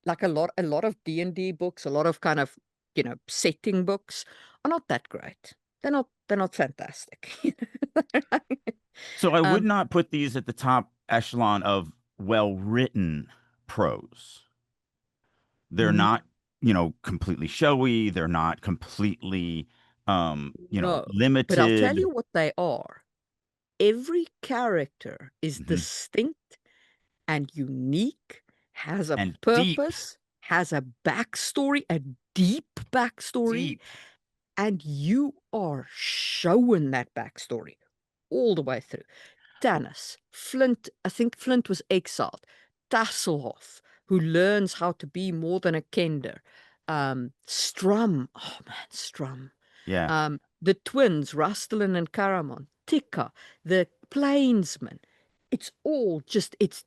A: like a lot of D&D books, a lot of kind of, setting books are not that great. They're not fantastic.
B: So I would
A: Um,
B: not put these at the top echelon of well-written prose. They're
A: n-
B: not, completely showy. They're not completely
A: No, but I'll tell
B: limited.
A: you what they are. Every character is
B: Mhm.
A: distinct and unique, has a
B: And deep,
A: purpose, has a backstory, a deep backstory,
B: deep.
A: and you are showing that backstory all the way through. Tanis, Flint, I think Flint was exiled. Tasselhoff, who learns how to be more than a kender. Strum, oh man, Strum.
B: Yeah,
A: The twins, Rastalin and Karamon. Tika, the plainsman. It's all just, it's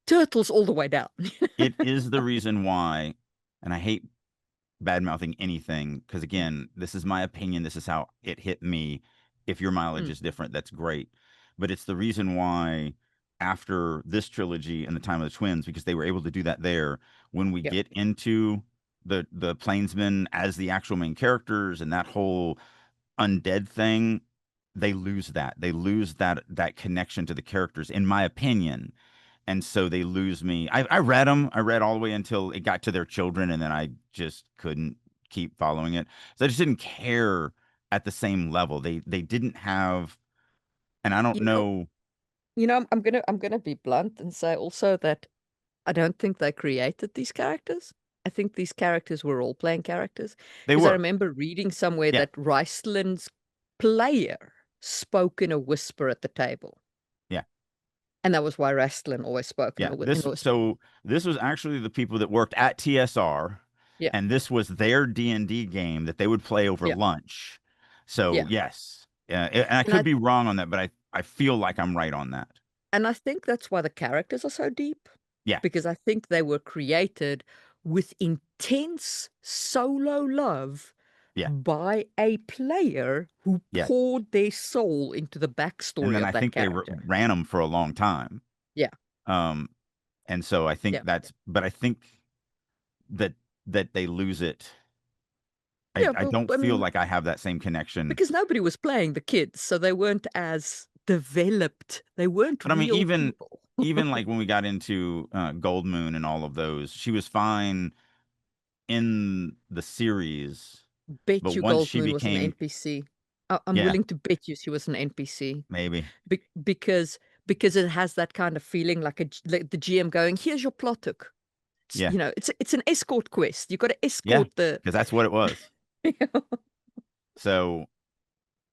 A: turtles all the way down.
B: it is the reason why, and I hate bad mouthing anything because again, this is my opinion. This is how it hit me. If your mileage
A: Mm,
B: is different, that's great. But it's the reason why after this trilogy and the time of the twins, because they were able to do that there. When we
A: yeah,
B: get into the plainsmen as the actual main characters and that whole undead thing, they lose that. They lose that connection to the characters, in my opinion. And so they lose me. I read them. I read all the way until it got to their children, and then I just couldn't keep following it. So I just didn't care at the same level. They didn't have, and I don't
A: you know,
B: know.
A: I'm gonna be blunt and say also that I don't think they created these characters. I think these characters were all playing characters
B: They
A: because I
B: were,
A: remember reading somewhere
B: yeah,
A: that Riceland's player spoke in a whisper at the table,
B: yeah,
A: and that was why Riceland always spoke in
B: yeah.
A: in
B: This
A: a whisper.
B: so this was actually the people that worked at TSR,
A: Yeah,
B: and this was their D&D game that they would play over
A: yeah,
B: lunch. So
A: yeah.
B: yes, and I
A: And
B: could be wrong on that, but I feel like I'm right on that.
A: I think that's why the characters are so deep,
B: Yeah,
A: because I think they were created with intense solo love
B: yeah,
A: by a player who
B: yeah.
A: poured their soul into the
B: And
A: backstory
B: then
A: of
B: I
A: that
B: think they
A: character.
B: ran them for a long time.
A: Yeah,
B: Um, and so I think
A: yeah,
B: but I think that they lose it.
A: yeah.
B: I
A: But
B: don't
A: I
B: feel
A: mean,
B: like I have that same connection.
A: because nobody was playing the kids, so they weren't as developed. They weren't
B: But I mean,
A: real people.
B: even like when we got into Gold Moon and all of those, she was fine in the series, but
A: Bet you
B: once
A: Gold
B: she
A: Moon was an
B: became,
A: NPC. I'm
B: yeah,
A: willing to bet you she was an NPC.
B: maybe,
A: Because it has that kind of feeling like like the GM going, "Here's your plot hook."
B: yeah,
A: It's an escort quest. You've got to
B: yeah,
A: escort the.
B: because that's what it was. So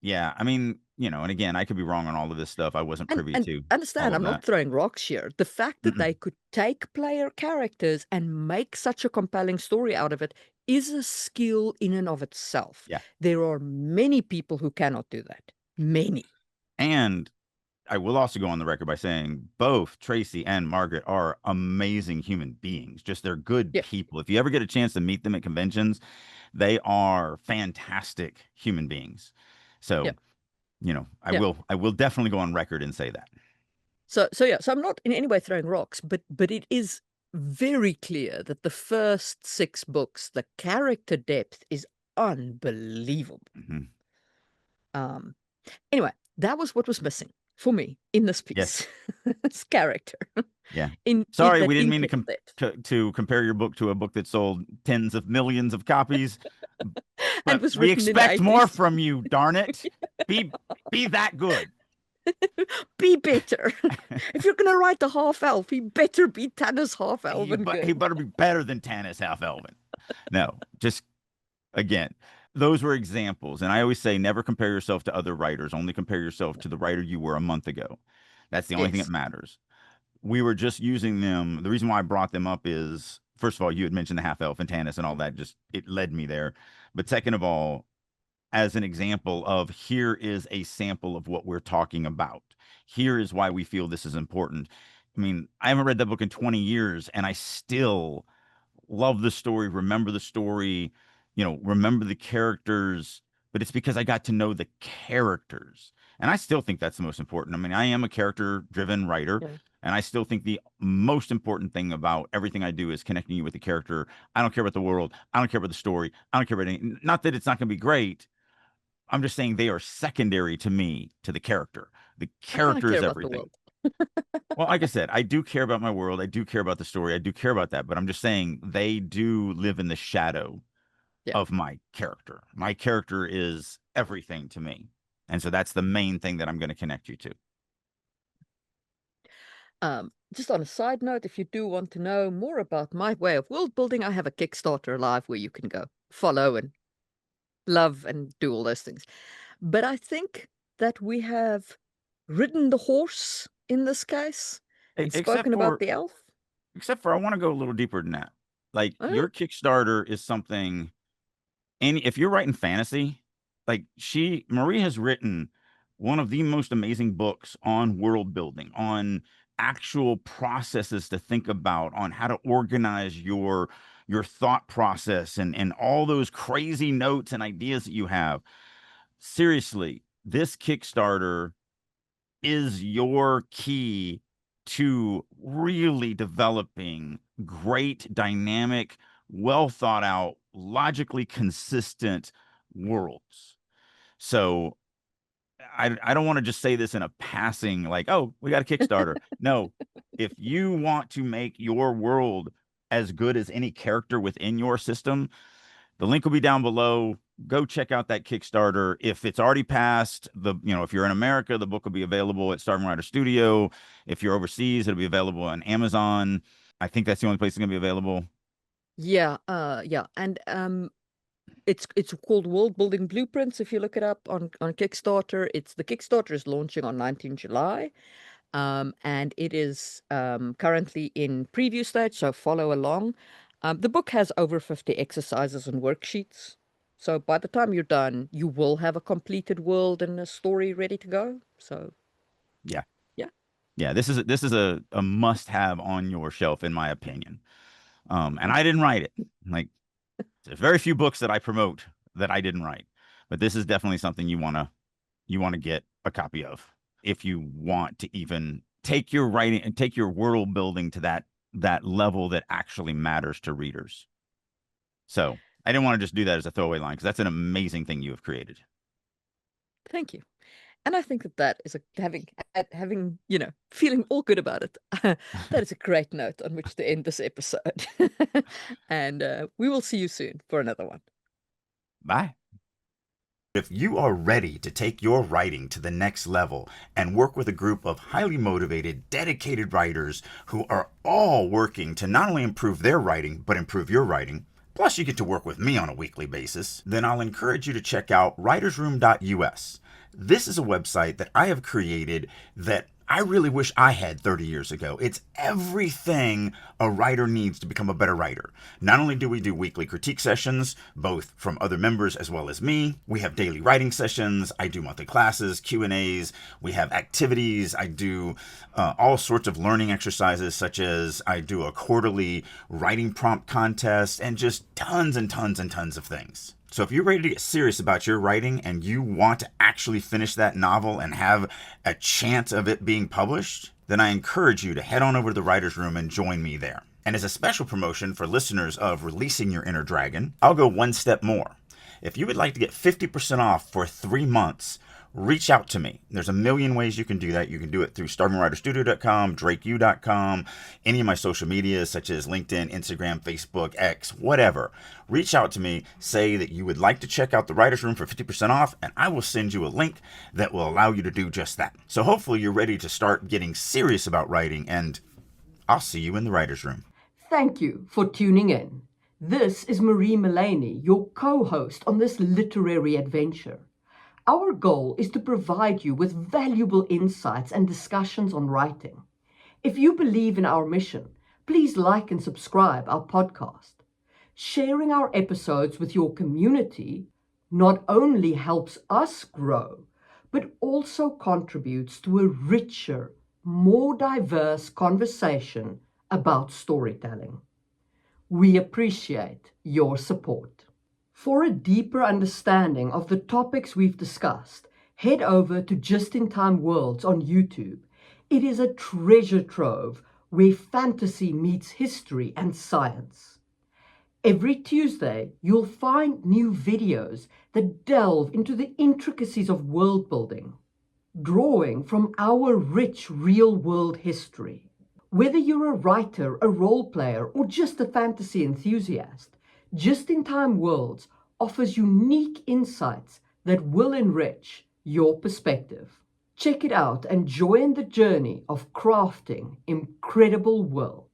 B: yeah, I mean, and again, I could be wrong on all of this stuff. I wasn't privy
A: And
B: to all
A: understand,
B: of
A: I'm
B: that.
A: not throwing rocks here. The fact that they
B: Mm-mm.
A: could take player characters and make such a compelling story out of it is a skill in and of itself.
B: Yeah.
A: There are many people who cannot do that. Many.
B: And I will also go on the record by saying both Tracy and Margaret are amazing human beings. Just they're good
A: Yeah,
B: people. If you ever get a chance to meet them at conventions, they are fantastic human beings.
A: yeah,
B: So,
A: yeah.
B: I will definitely go on record and say that.
A: So yeah, so I'm not in any way throwing rocks, but it is very clear that the first six books, the character depth is unbelievable.
B: Hmm.
A: Um, anyway, that was what was missing for me in this
B: Yes.
A: piece. This character
B: Yeah.
A: in
B: Sorry,
A: that
B: we didn't mean
A: internal depth.
B: to compare your book to a book that sold tens of millions of copies,
A: And
B: but
A: was
B: we
A: written in the
B: expect more
A: 80s.
B: from you, darn it. Be be that good.
A: Be better. If you're gonna write a half elf, he better be Tanner's half elven
B: He
A: good.
B: better be better than Tanis Half Elven. No, just again, those were examples. And I always say never compare yourself to other writers, only compare yourself to the writer you were a month ago. That's the only thing that
A: Yes.
B: matters. We were just using them. The reason why I brought them up is first of all, you had mentioned the half elf and Tanis and all that, just it led me there. But second of all, as an example of here is a sample of what we're talking about. Here is why we feel this is important. I mean, I haven't read that book in 20 years and I still love the story, remember the story, remember the characters, but it's because I got to know the characters. And I still think that's the most important. I mean, I am a character driven writer,
A: Yeah.
B: and I still think the most important thing about everything I do is connecting you with the character. I don't care about the world. I don't care about the story. I don't care about anything. Not that it's not going to be great. I'm just saying they are secondary to me, to the character. The
A: I kind of
B: character
A: care
B: is
A: about the
B: everything.
A: world.
B: Well, like I said, I do care about my world. I do care about the story. I do care about that. But I'm just saying they do live in the shadow
A: Yeah.
B: of my character. My character is everything to me. And so that's the main thing that I'm going to connect you to.
A: Just on a side note, if you do want to know more about my way of world building, I have a Kickstarter live where you can go follow and love and do all those things. But I think that we have ridden the horse in this case and
B: Except
A: spoken about
B: for
A: the elf.
B: I want to go a little deeper than that. Like
A: Uh,
B: your Kickstarter is something, and if you're writing fantasy, like Marie has written one of the most amazing books on world building, on actual processes to think about, on how to organize your thought process and all those crazy notes and ideas that you have. Seriously, this Kickstarter is your key to really developing great, dynamic, well thought out, logically consistent worlds. So I don't want to just say this in a passing, like, oh, we got a Kickstarter. No, if you want to make your world as good as any character within your system, the link will be down below. Go check out that Kickstarter. If it's already passed, if you're in America, the book will be available at Starving Writer Studio. If you're overseas, it'll be available on Amazon. I think that's the only place it's going to be available.
A: yeah, and it's called World Building Blueprints. If you look it up on Kickstarter, it's the Kickstarter is launching on 19 July. And it is currently in preview stage, so follow along. The book has over 50 exercises and worksheets. So by the time you're done, you will have a completed world and a story ready to go. So
B: Yeah.
A: yeah,
B: Yeah. This is a must have on your shelf, in my opinion. And I didn't write it. Like, there's very few books that I promote that I didn't write, but this is definitely something you want to get a copy of if you want to even take your writing and take your world building to that level that actually matters to readers. So I didn't want to just do that as a throwaway line because that's an amazing thing you have created.
A: thank you. And I think that that is having feeling all good about it. That is a great note on which to end this episode. And we will see you soon for another one.
B: Bye. If you are ready to take your writing to the next level and work with a group of highly motivated, dedicated writers who are all working to not only improve their writing, but improve your writing, plus you get to work with me on a weekly basis, then I'll encourage you to check out writersroom.us. This is a website that I have created that I really wish I had 30 years ago. It's everything a writer needs to become a better writer. Not only do we do weekly critique sessions, both from other members as well as me, we have daily writing sessions, I do monthly classes, Q&As, we have activities, I do all sorts of learning exercises, such as I do a quarterly writing prompt contest, and just tons and tons and tons of things. So if you're ready to get serious about your writing and you want to actually finish that novel and have a chance of it being published, then I encourage you to head on over to the Writer's Room and join me there. And as a special promotion for listeners of Releasing Your Inner Dragon, I'll go one step more. If you would like to get 50% off for 3 months, reach out to me. There's a million ways you can do that. You can do it through starvingwriterstudio.com, drakeu.com, any of my social medias such as LinkedIn, Instagram, Facebook, X, whatever. Reach out to me, say that you would like to check out the Writer's Room for 50% off, and I will send you a link that will allow you to do just that. So hopefully you're ready to start getting serious about writing, and I'll see you in the Writer's Room.
C: Thank you for tuning in. This is Marie Mullaney, your co-host on this literary adventure. Our goal is to provide you with valuable insights and discussions on writing. If you believe in our mission, please like and subscribe our podcast. Sharing our episodes with your community not only helps us grow, but also contributes to a richer, more diverse conversation about storytelling. We appreciate your support. For a deeper understanding of the topics we've discussed, head over to Just in Time Worlds on YouTube. It is a treasure trove where fantasy meets history and science. Every Tuesday, you'll find new videos that delve into the intricacies of world building, drawing from our rich real-world history. Whether you're a writer, a role player, or just a fantasy enthusiast, Just in Time Worlds offers unique insights that will enrich your perspective. Check it out and join the journey of crafting incredible worlds.